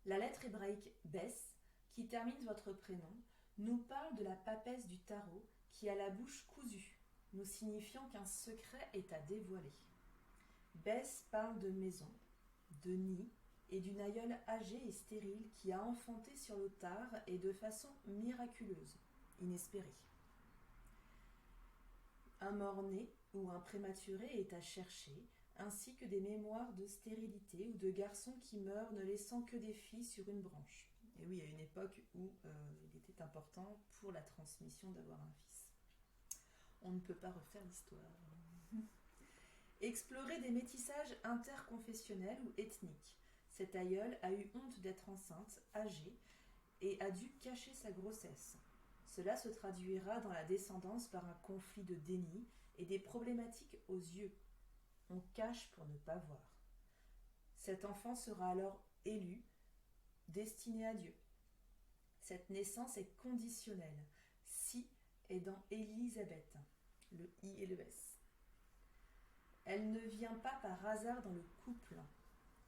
La lettre hébraïque Bess, qui termine votre prénom, nous parle de la papesse du tarot qui a la bouche cousue, nous signifiant qu'un secret est à dévoiler. Bess parle de maison, de nid et d'une aïeule âgée et stérile qui a enfanté sur le tard et de façon miraculeuse, inespérée. Un mort-né ou un prématuré est à chercher, ainsi que des mémoires de stérilité ou de garçons qui meurent ne laissant que des filles sur une branche. Et oui, à une époque où il était important pour la transmission d'avoir un fils. On ne peut pas refaire l'histoire. Explorer des métissages interconfessionnels ou ethniques. Cette aïeule a eu honte d'être enceinte, âgée, et a dû cacher sa grossesse. Cela se traduira dans la descendance par un conflit de déni et des problématiques aux yeux. On cache pour ne pas voir. Cet enfant sera alors élu, destiné à Dieu. Cette naissance est conditionnelle. Si est dans Élisabeth, le I et le S. Elle ne vient pas par hasard dans le couple.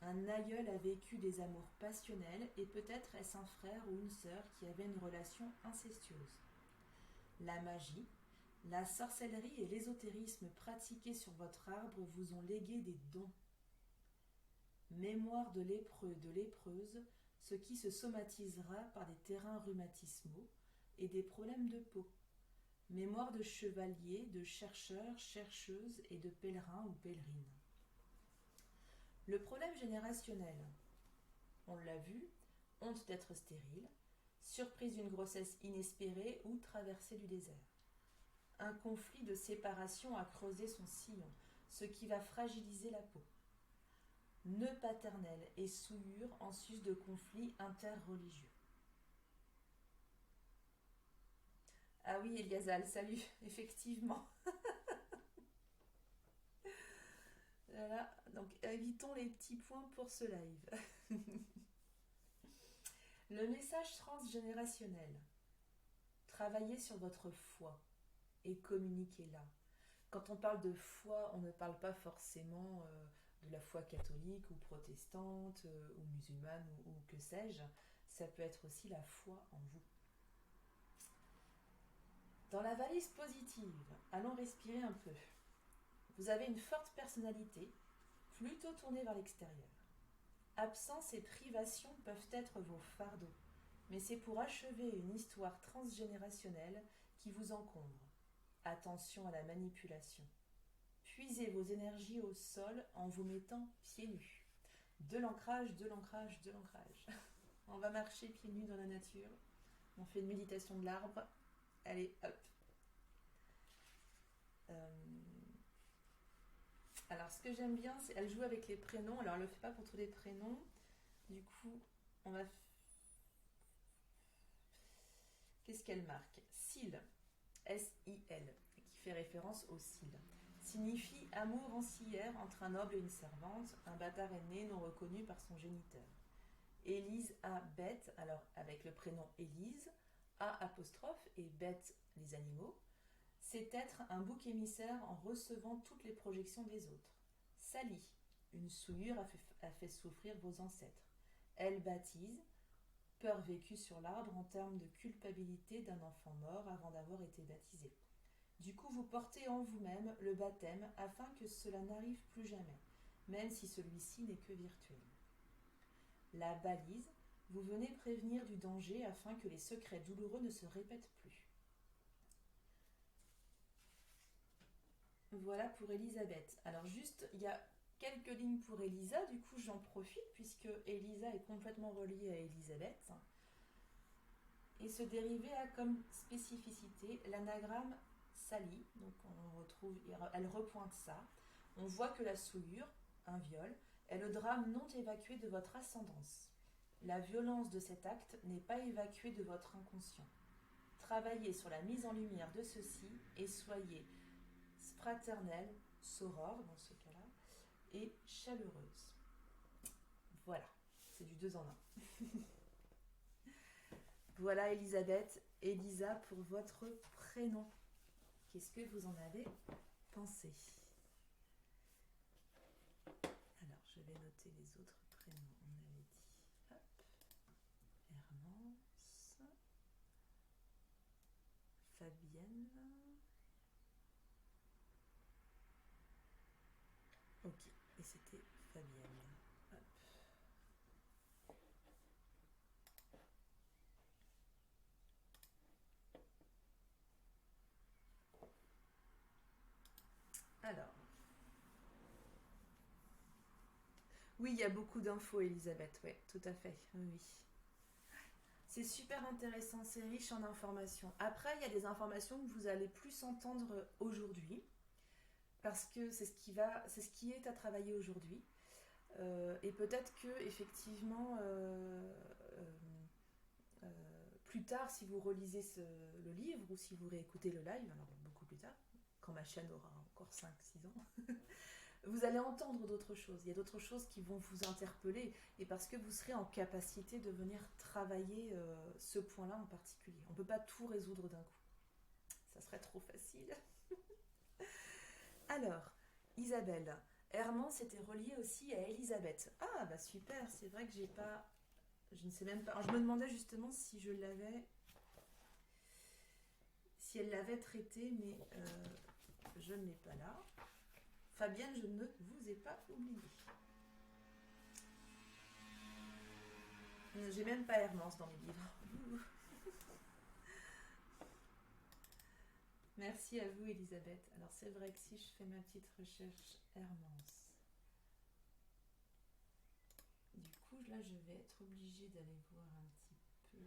Un aïeul a vécu des amours passionnels et peut-être est-ce un frère ou une sœur qui avait une relation incestueuse. La magie, la sorcellerie et l'ésotérisme pratiqués sur votre arbre vous ont légué des dons. Mémoire de lépreux et de lépreuse, ce qui se somatisera par des terrains rhumatismaux et des problèmes de peau. Mémoire de chevaliers, de chercheurs, chercheuses et de pèlerins ou pèlerines. Le problème générationnel, on l'a vu, honte d'être stérile, surprise d'une grossesse inespérée ou traversée du désert. Un conflit de séparation a creusé son sillon, ce qui va fragiliser la peau. Nœud paternel et souillure en sus de conflits interreligieux. Ah oui, Eliasal, salut, effectivement. Voilà, donc évitons les petits points pour ce live. Le message transgénérationnel. Travaillez sur votre foi et communiquez-la. Quand on parle de foi, on ne parle pas forcément de la foi catholique ou protestante ou musulmane ou que sais-je. Ça peut être aussi la foi en vous. Dans la valise positive, allons respirer un peu. Vous avez une forte personnalité, plutôt tournée vers l'extérieur. Absence et privation peuvent être vos fardeaux, mais c'est pour achever une histoire transgénérationnelle qui vous encombre. Attention à la manipulation. Puisez vos énergies au sol en vous mettant pieds nus. De l'ancrage, de l'ancrage, de l'ancrage. On va marcher pieds nus dans la nature. On fait une méditation de l'arbre. Allez, hop. Alors, ce que j'aime bien, c'est elle joue avec les prénoms. Alors, elle ne le fait pas pour tous les prénoms. Du coup, on va... Qu'est-ce qu'elle marque? Sil, S-I-L, qui fait référence au cil. Signifie amour ancillaire entre un noble et une servante, un bâtard aîné non reconnu par son géniteur. Élise a bête, alors avec le prénom Élise, A apostrophe et bête les animaux, c'est être un bouc émissaire en recevant toutes les projections des autres. Sally, une souillure a fait souffrir vos ancêtres. Elle baptise, peur vécue sur l'arbre en termes de culpabilité d'un enfant mort avant d'avoir été baptisé. Du coup, vous portez en vous-même le baptême afin que cela n'arrive plus jamais, même si celui-ci n'est que virtuel. La balise, vous venez prévenir du danger afin que les secrets douloureux ne se répètent plus. Voilà pour Elisabeth. Alors juste, il y a quelques lignes pour Elisa, du coup j'en profite puisque Elisa est complètement reliée à Elisabeth. Et ce dérivé a comme spécificité l'anagramme Sally, donc elle repointe ça. On voit que la souillure, un viol, est le drame non évacué de votre ascendance. La violence de cet acte n'est pas évacuée de votre inconscient. Travaillez sur la mise en lumière de ceci et soyez fraternelle, sorore dans ce cas-là, et chaleureuse. Voilà, c'est du 2 en 1. Voilà Elisabeth, Elisa pour votre prénom. Qu'est-ce que vous en avez penser. Alors, je vais noter les autres prénoms. On avait dit, hop, Hermance, Fabienne. Ok, et c'était Fabienne. Hop. Alors, oui, il y a beaucoup d'infos, Elisabeth, oui, tout à fait, oui. C'est super intéressant, c'est riche en informations. Après, il y a des informations que vous allez plus entendre aujourd'hui, parce que c'est ce qui est à travailler aujourd'hui. Et peut-être que effectivement, euh, plus tard, si vous relisez le livre ou si vous réécoutez le live, alors beaucoup plus tard, quand ma chaîne aura encore 5-6 ans, vous allez entendre d'autres choses. Il y a d'autres choses qui vont vous interpeller et parce que vous serez en capacité de venir travailler ce point-là en particulier. On ne peut pas tout résoudre d'un coup. Ça serait trop facile. Alors, Isabelle, Hermance était reliée aussi à Elisabeth. Ah, bah super, c'est vrai que j'ai pas. Je ne sais même pas. Alors, je me demandais justement si je l'avais. Si elle l'avait traité, mais je ne l'ai pas là. Fabienne, je ne vous ai pas oublié. J'ai même pas Hermance dans mes livres. Merci à vous, Elisabeth. Alors, c'est vrai que si je fais ma petite recherche Hermance, du coup, là, je vais être obligée d'aller voir un petit peu.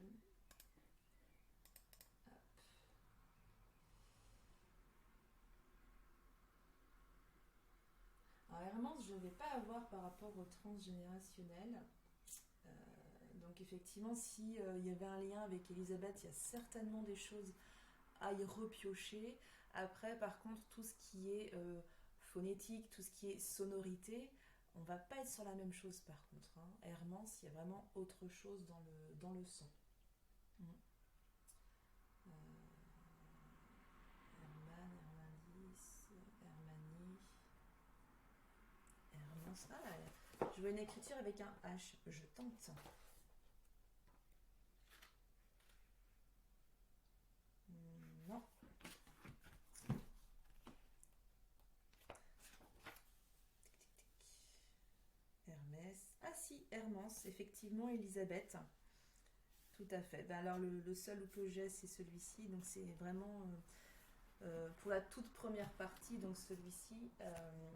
Hop. Alors, Hermance, je ne vais pas avoir par rapport au transgénérationnel. Donc, effectivement, s'il y avait un lien avec Elisabeth, il y a certainement des choses à y repiocher. Après, par contre, tout ce qui est phonétique, tout ce qui est sonorité, on va pas être sur la même chose par contre. Hein. Hermance, il y a vraiment autre chose dans le son. Mm. Herman, Hermandis, Hermanie, Hermance. Ah, je vois une écriture avec un H. Je tente. Non. Hermès. Ah si, Hermance, effectivement, Elisabeth. Tout à fait. Ben alors le seul que j'ai, c'est celui-ci. Donc c'est vraiment pour la toute première partie. Donc celui-ci,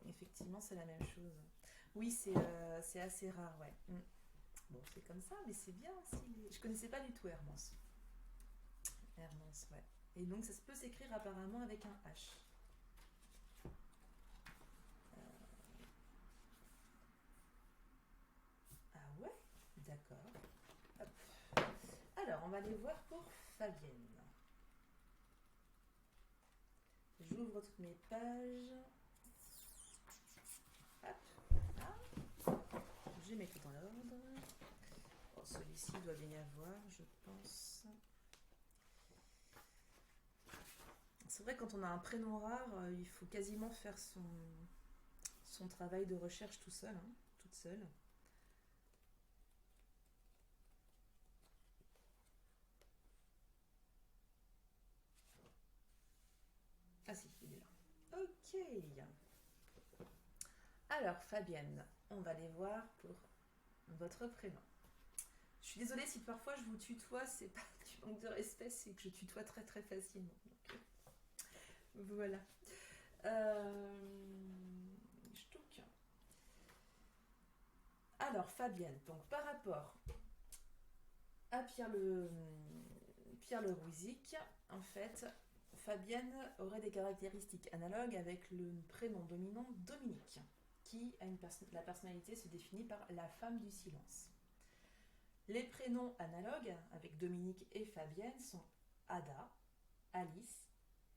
effectivement, c'est la même chose. Oui, c'est assez rare, ouais. Mm. Bon, c'est comme ça, mais c'est bien aussi. Je connaissais pas du tout Hermance. Hermance, ouais. Et donc ça peut s'écrire apparemment avec un H. Ah ouais. D'accord. Hop. Alors, on va aller voir pour Fabienne. J'ouvre toutes mes pages. Hop, là. Je mets tout en ordre. Bon, celui-ci doit bien y avoir, je pense. C'est vrai, quand on a un prénom rare, il faut quasiment faire son travail de recherche tout seul, hein, toute seule. Ah si, il est là. Ok. Alors, Fabienne, on va aller voir pour votre prénom. Je suis désolée si parfois je vous tutoie, c'est pas du manque de respect, c'est que je tutoie très très facilement. Donc, voilà. Ch'touk. Alors, Fabienne, donc par rapport à Pierre Le Rouzic, en fait, Fabienne aurait des caractéristiques analogues avec le prénom dominant Dominique, qui a la personnalité se définit par la femme du silence. Les prénoms analogues avec Dominique et Fabienne sont Ada, Alice,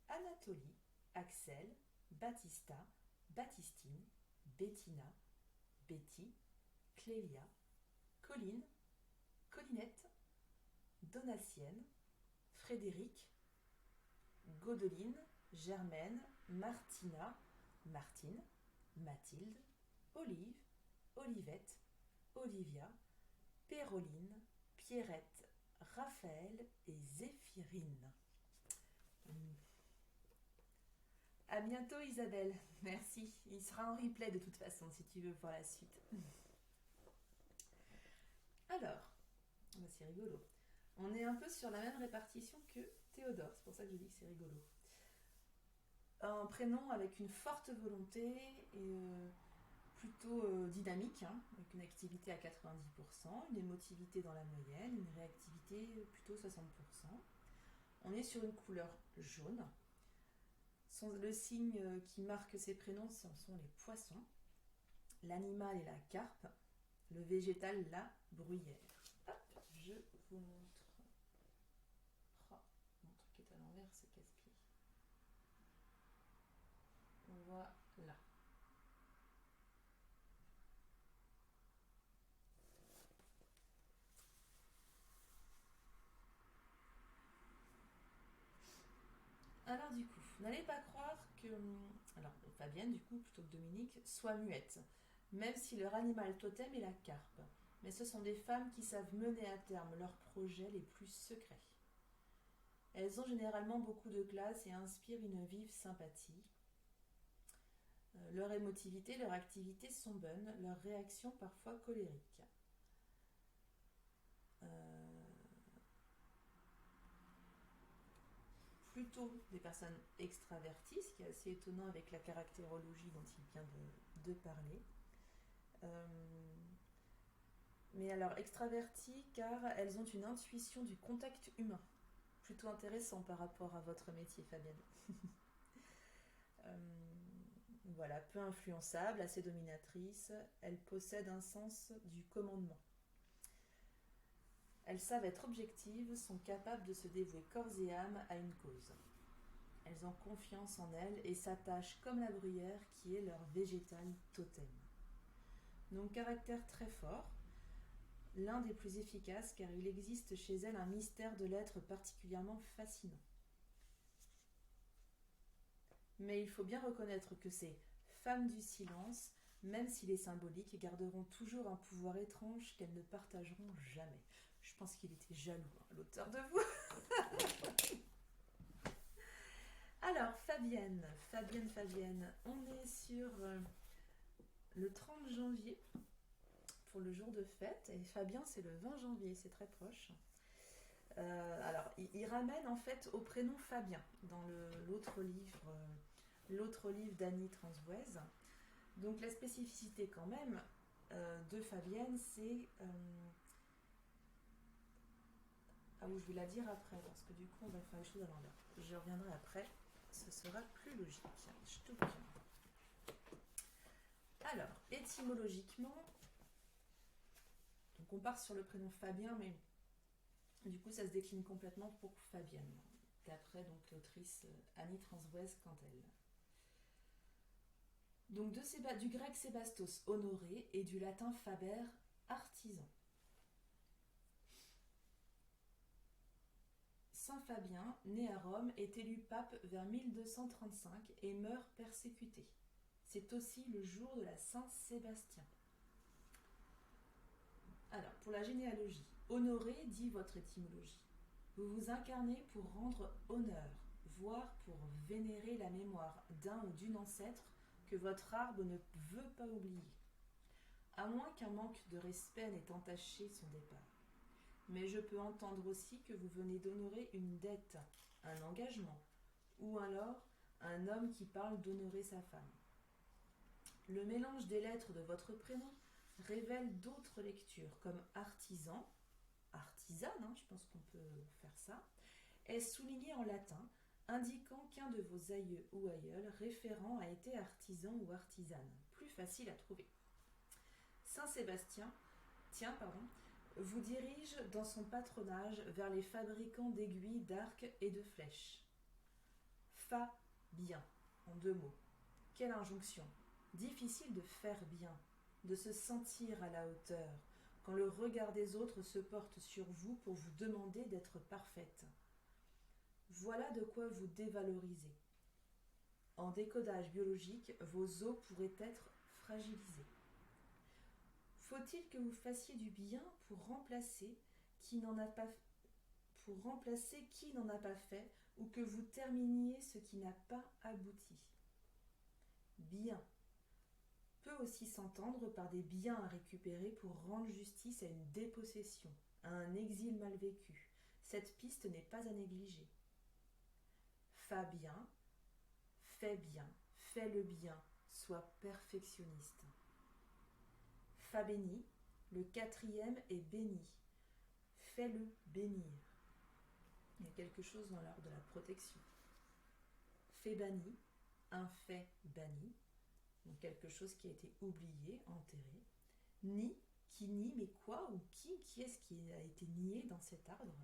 Anatolie, Axel, Baptista, Baptistine, Bettina, Betty, Clélia, Colline, Collinette, Donatienne, Frédéric, Godeline, Germaine, Martina, Martine, Mathilde, Olive, Olivette, Olivia, Péroline, Pierrette, Raphaël et Zéphirine. À bientôt Isabelle, merci. Il sera en replay de toute façon si tu veux voir la suite. Alors, c'est rigolo. On est un peu sur la même répartition que Théodore, c'est pour ça que je dis que c'est rigolo. Un prénom avec une forte volonté et plutôt dynamique, hein, avec une activité à 90%, une émotivité dans la moyenne, une réactivité plutôt 60%. On est sur une couleur jaune. Le signe qui marque ces prénoms, ce sont les poissons. L'animal est la carpe. Le végétal, la bruyère. Hop, je vous montre. Oh, mon truc est à l'envers, c'est casse-pied. Voilà. Alors du coup, n'allez pas croire que Fabienne, du coup, plutôt que Dominique, soit muette, même si leur animal totem est la carpe. Mais ce sont des femmes qui savent mener à terme leurs projets les plus secrets. Elles ont généralement beaucoup de classe et inspirent une vive sympathie. Leur émotivité, leur activité sont bonnes, leurs réactions parfois colériques. Plutôt des personnes extraverties, ce qui est assez étonnant avec la caractérologie dont il vient de parler. Mais alors extraverties car elles ont une intuition du contact humain. Plutôt intéressant par rapport à votre métier, Fabienne. Voilà, peu influençable, assez dominatrice, elles possèdent un sens du commandement. Elles savent être objectives, sont capables de se dévouer corps et âme à une cause. Elles ont confiance en elles et s'attachent comme la bruyère qui est leur végétal totem. Donc caractère très fort, l'un des plus efficaces car il existe chez elles un mystère de l'être particulièrement fascinant. Mais il faut bien reconnaître que ces femmes du silence, même s'il est symbolique, garderont toujours un pouvoir étrange qu'elles ne partageront jamais. Je pense qu'il était jaloux, hein, l'auteur de vous. Alors, Fabienne, on est sur le 30 janvier pour le jour de fête, et Fabien, c'est le 20 janvier, c'est très proche. Alors, il ramène en fait au prénom Fabien dans l'autre livre d'Annie Transvoise. Donc, la spécificité quand même de Fabienne, c'est... Ah oui, je vais la dire après, parce que du coup, on va faire les choses à l'envers. Je reviendrai après, ce sera plus logique. Alors, étymologiquement, donc on part sur le prénom Fabien, mais du coup, ça se décline complètement pour Fabienne, d'après donc l'autrice Annie Transvoise quant elle. Donc du grec Sébastos, honoré, et du latin faber, artisan. Saint Fabien, né à Rome, est élu pape vers 1235 et meurt persécuté. C'est aussi le jour de la Saint-Sébastien. Alors, pour la généalogie, honoré dit votre étymologie. Vous vous incarnez pour rendre honneur, voire pour vénérer la mémoire d'un ou d'une ancêtre que votre arbre ne veut pas oublier, à moins qu'un manque de respect n'ait entaché son départ. Mais je peux entendre aussi que vous venez d'honorer une dette, un engagement, ou alors un homme qui parle d'honorer sa femme. Le mélange des lettres de votre prénom révèle d'autres lectures, comme artisan, artisane, je pense qu'on peut faire ça, est souligné en latin, indiquant qu'un de vos aïeux ou aïeuls référents a été artisan ou artisane. Plus facile à trouver. Saint Sébastien, vous dirige dans son patronage vers les fabricants d'aiguilles, d'arcs et de flèches. Fa-bien, en 2 mots. Quelle injonction! Difficile de faire bien, de se sentir à la hauteur, quand le regard des autres se porte sur vous pour vous demander d'être parfaite. Voilà de quoi vous dévaloriser. En décodage biologique, vos os pourraient être fragilisés. Faut-il que vous fassiez du bien pour remplacer qui n'en a pas fait ou que vous terminiez ce qui n'a pas abouti. Bien peut aussi s'entendre par des biens à récupérer pour rendre justice à une dépossession, à un exil mal vécu. Cette piste n'est pas à négliger. Fa bien, fais le bien, sois perfectionniste. Fa béni, le quatrième est béni. Fais-le bénir. Il y a quelque chose dans l'art de la protection. Fait banni, un fait banni, donc quelque chose qui a été oublié, enterré. Ni, qui nie, mais quoi ou qui est-ce qui a été nié dans cet arbre?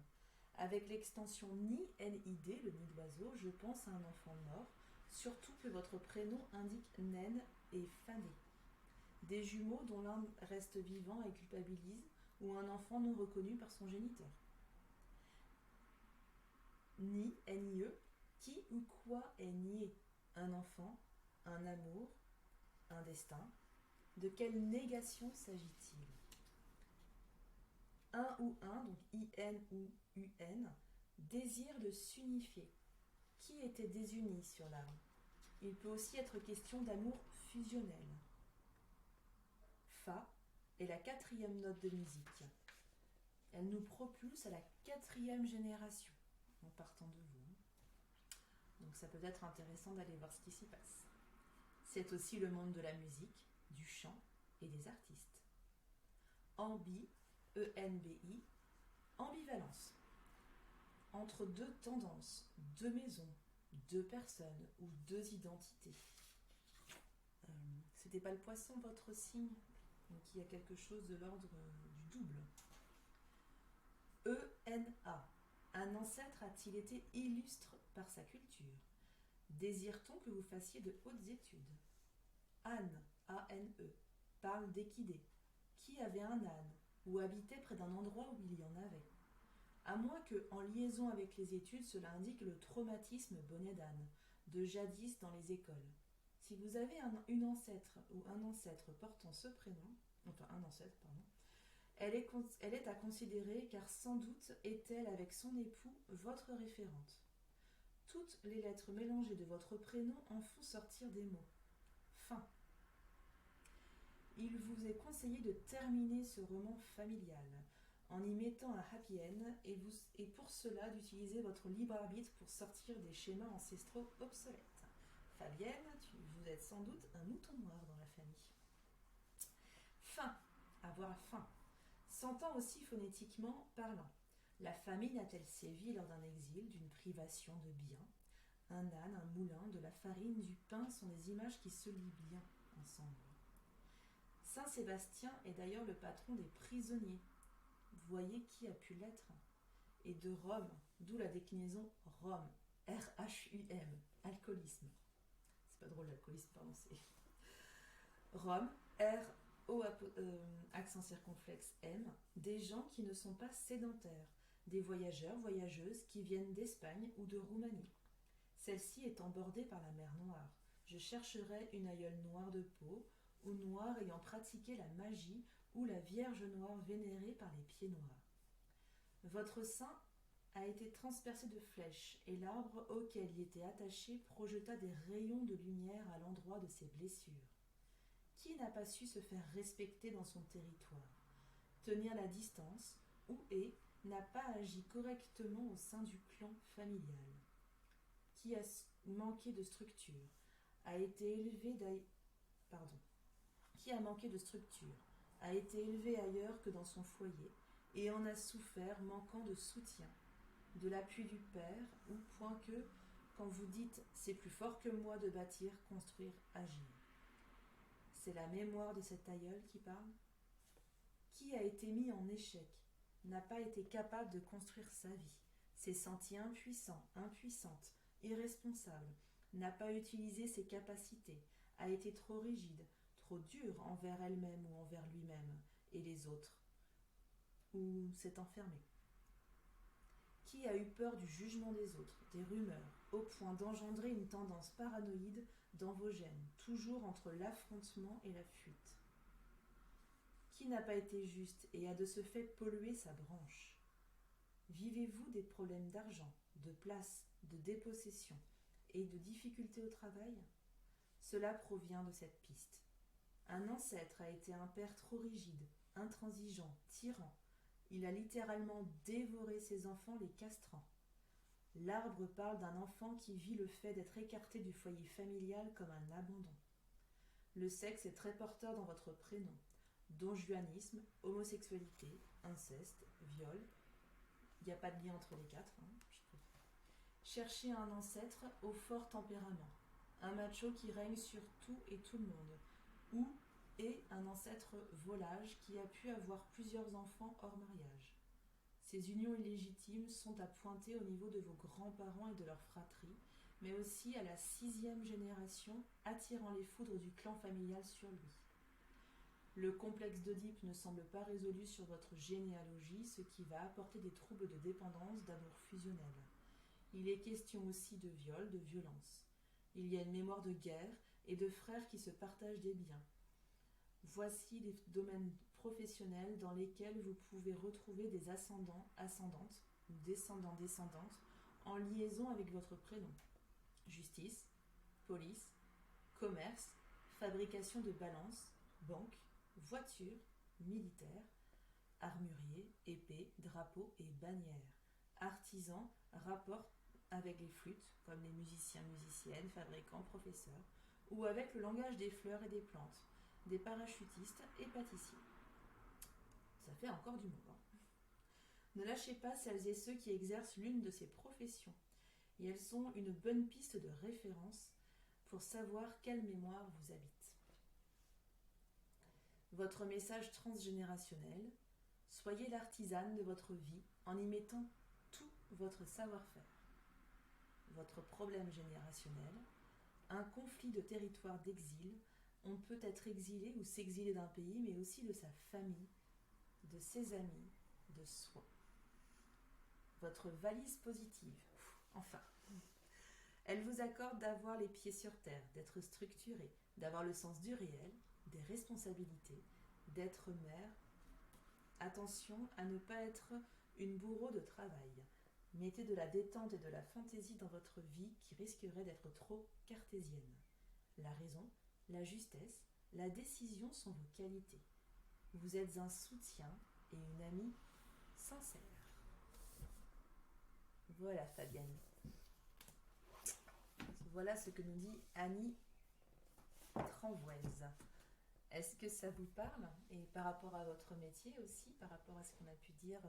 Avec l'extension ni, N-I-D, le nid d'oiseau, je pense à un enfant mort, surtout que votre prénom indique naine et fané. Des jumeaux dont l'un reste vivant et culpabilise, ou un enfant non reconnu par son géniteur. Ni, N-I-E, qui ou quoi est nié? Un enfant, un amour, un destin. De quelle négation s'agit-il? Un ou un, donc I-N ou U-N, désire de s'unifier. Qui était désuni sur l'arbre? Il peut aussi être question d'amour fusionnel. Fa est la quatrième note de musique. Elle nous propulse à la 4e génération en partant de vous. Donc ça peut être intéressant d'aller voir ce qui s'y passe. C'est aussi le monde de la musique, du chant et des artistes. Ambi, E-N-B-I, ambivalence. Entre deux tendances, deux maisons, deux personnes ou deux identités. C'était pas le poisson votre signe? Donc il y a quelque chose de l'ordre du double. E-N-A. Un ancêtre a-t-il été illustre par sa culture? Désire-t-on que vous fassiez de hautes études? Âne, A-N-E, parle d'équidé. Qui avait un âne ou habitait près d'un endroit où il y en avait? À moins que, en liaison avec les études, cela indique le traumatisme bonnet d'âne, de jadis dans les écoles. Si vous avez une ancêtre ou un ancêtre portant ce prénom, enfin un ancêtre, pardon, elle est à considérer car sans doute est-elle avec son époux votre référente. Toutes les lettres mélangées de votre prénom en font sortir des mots. Fin. Il vous est conseillé de terminer ce roman familial en y mettant un happy end et pour cela d'utiliser votre libre arbitre pour sortir des schémas ancestraux obsolètes. Fabienne, vous êtes sans doute un mouton noir dans la famille. Fin. Avoir faim. S'entend aussi phonétiquement parlant. La famine a-t-elle sévi lors d'un exil, d'une privation de biens? Un âne, un moulin, de la farine, du pain sont des images qui se lient bien ensemble. Saint Sébastien est d'ailleurs le patron des prisonniers. Voyez qui a pu l'être. Et de Rome, d'où la déclinaison Rome, R-H-U-M, alcoolisme. C'est pas drôle l'alcoolisme, pardon, c'est Rome, R-O accent circonflexe M, des gens qui ne sont pas sédentaires, des voyageurs, voyageuses qui viennent d'Espagne ou de Roumanie. Celle-ci étant bordée par la mer Noire. Je chercherai une aïeule noire de peau, ou noire ayant pratiqué la magie, ou la Vierge noire vénérée par les pieds noirs. Votre sein a été transpercé de flèches, et l'arbre auquel il était attaché projeta des rayons de lumière à l'endroit de ses blessures. Qui n'a pas su se faire respecter dans son territoire, tenir la distance, ou n'a pas agi correctement au sein du clan familial? Qui a manqué de structure, a été élevé qui a manqué de structure, a été élevé ailleurs que dans son foyer, et en a souffert manquant de soutien, de l'appui du père, ou point que, quand vous dites « c'est plus fort que moi de bâtir, construire, agir ». C'est la mémoire de cet aïeul qui parle? Qui a été mis en échec, n'a pas été capable de construire sa vie, s'est senti impuissant, impuissante, irresponsable, n'a pas utilisé ses capacités, a été trop rigide, trop dur envers elle-même ou envers lui-même et les autres, ou s'est enfermé? Qui a eu peur du jugement des autres, des rumeurs, au point d'engendrer une tendance paranoïde dans vos gènes, toujours entre l'affrontement et la fuite. Qui n'a pas été juste et a de ce fait pollué sa branche? Vivez-vous des problèmes d'argent, de place, de dépossession et de difficultés au travail? Cela provient de cette piste. Un ancêtre a été un père trop rigide, intransigeant, tyran. Il a littéralement dévoré ses enfants, les castrant. L'arbre parle d'un enfant qui vit le fait d'être écarté du foyer familial comme un abandon. Le sexe est très porteur dans votre prénom. Donjuanisme, homosexualité, inceste, viol. Il n'y a pas de lien entre les quatre. Cherchez un ancêtre au fort tempérament. Un macho qui règne sur tout et tout le monde. Ou et un ancêtre volage qui a pu avoir plusieurs enfants hors mariage. Ces unions illégitimes sont à pointer au niveau de vos grands-parents et de leur fratrie, mais aussi à la 6e génération, attirant les foudres du clan familial sur lui. Le complexe d'Oedipe ne semble pas résolu sur votre généalogie, ce qui va apporter des troubles de dépendance, d'amour fusionnel. Il est question aussi de viol, de violence. Il y a une mémoire de guerre et de frères qui se partagent des biens. Voici les domaines professionnels dans lesquels vous pouvez retrouver des ascendants, ascendantes, ou descendants, descendantes, en liaison avec votre prénom. Justice, police, commerce, fabrication de balances, banque, voiture, militaire, armurier, épée, drapeau et bannière. Artisans, rapport avec les flûtes, comme les musiciens, musiciennes, fabricants, professeurs, ou avec le langage des fleurs et des plantes, des parachutistes et pâtissiers. Ça fait encore du monde. Ne lâchez pas celles et ceux qui exercent l'une de ces professions, et elles sont une bonne piste de référence pour savoir quelle mémoire vous habite. Votre message transgénérationnel, soyez l'artisane de votre vie en y mettant tout votre savoir-faire. Votre problème générationnel, un conflit de territoire d'exil. On peut être exilé ou s'exiler d'un pays, mais aussi de sa famille, de ses amis, de soi. Votre valise positive, enfin. Elle vous accorde d'avoir les pieds sur terre, d'être structuré, d'avoir le sens du réel, des responsabilités, d'être mère. Attention à ne pas être une bourreau de travail. Mettez de la détente et de la fantaisie dans votre vie qui risquerait d'être trop cartésienne. La raison, la justesse, la décision sont vos qualités. Vous êtes un soutien et une amie sincère. Voilà Fabienne. Voilà ce que nous dit Annie Tranvoise. Est-ce que ça vous parle? Et par rapport à votre métier aussi, par rapport à ce qu'on a pu dire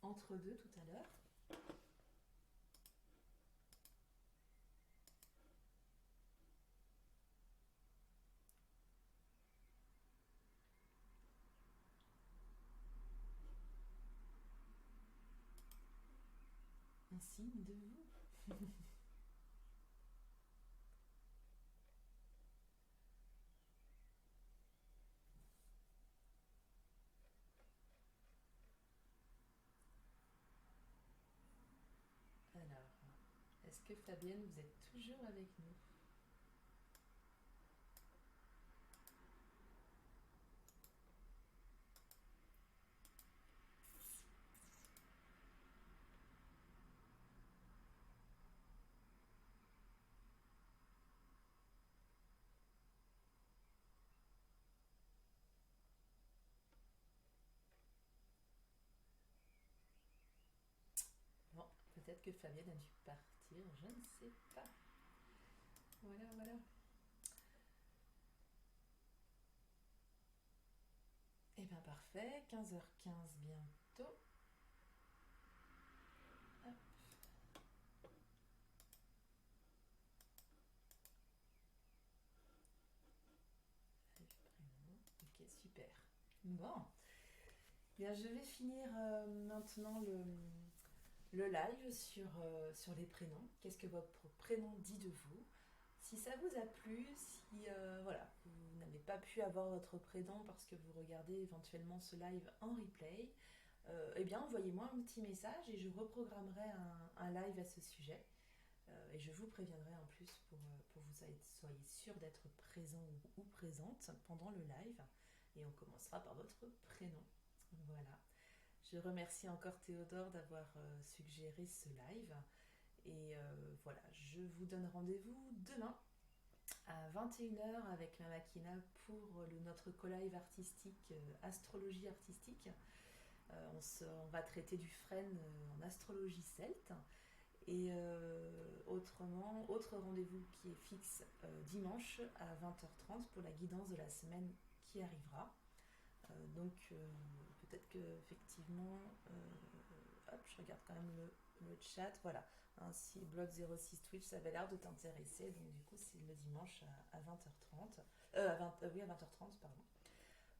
entre deux tout à l'heure. Un signe de vous. Alors, est-ce que Fabienne, vous êtes toujours avec nous? Bon, peut-être que Fabienne a dû partir, je ne sais pas. Voilà, voilà. Eh bien parfait, 15h15 bientôt. Hop. Ok, super. Bon. Bien, je vais finir maintenant le live sur les prénoms. Qu'est-ce que votre prénom dit de vous? Si ça vous a plu, si voilà, vous n'avez pas pu avoir votre prénom parce que vous regardez éventuellement ce live en replay, eh bien envoyez-moi un petit message et je reprogrammerai un live à ce sujet. Et je vous préviendrai en plus pour que vous soyez sûr d'être présent ou présente pendant le live. Et on commencera par votre prénom. Voilà. Je remercie encore Théodore d'avoir suggéré ce live. Et voilà, je vous donne rendez-vous demain à 21h avec ma Makina pour notre co-live artistique, astrologie artistique. On va traiter du frêne en astrologie celte. Et autre rendez-vous qui est fixe dimanche à 20h30 pour la guidance de la semaine qui arrivera. Donc peut-être que effectivement, hop, je regarde quand même le chat. Voilà, ainsi Blood 06 Twitch, ça avait l'air de t'intéresser. Donc du coup, c'est le dimanche à 20h30. Oui, à 20h30, pardon.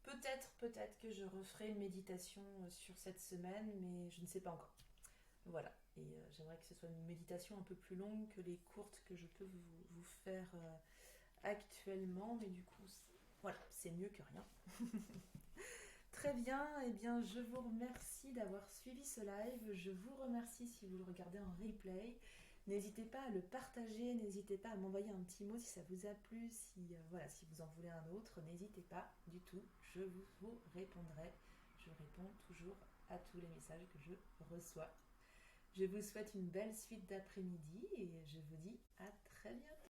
Peut-être que je referai une méditation sur cette semaine, mais je ne sais pas encore. Voilà, et j'aimerais que ce soit une méditation un peu plus longue que les courtes que je peux vous faire actuellement, mais du coup, voilà, c'est mieux que rien. Très bien, et bien je vous remercie d'avoir suivi ce live, je vous remercie si vous le regardez en replay. N'hésitez pas à le partager, n'hésitez pas à m'envoyer un petit mot si ça vous a plu, si vous en voulez un autre, n'hésitez pas du tout, je vous répondrai. Je réponds toujours à tous les messages que je reçois. Je vous souhaite une belle suite d'après-midi et je vous dis à très bientôt.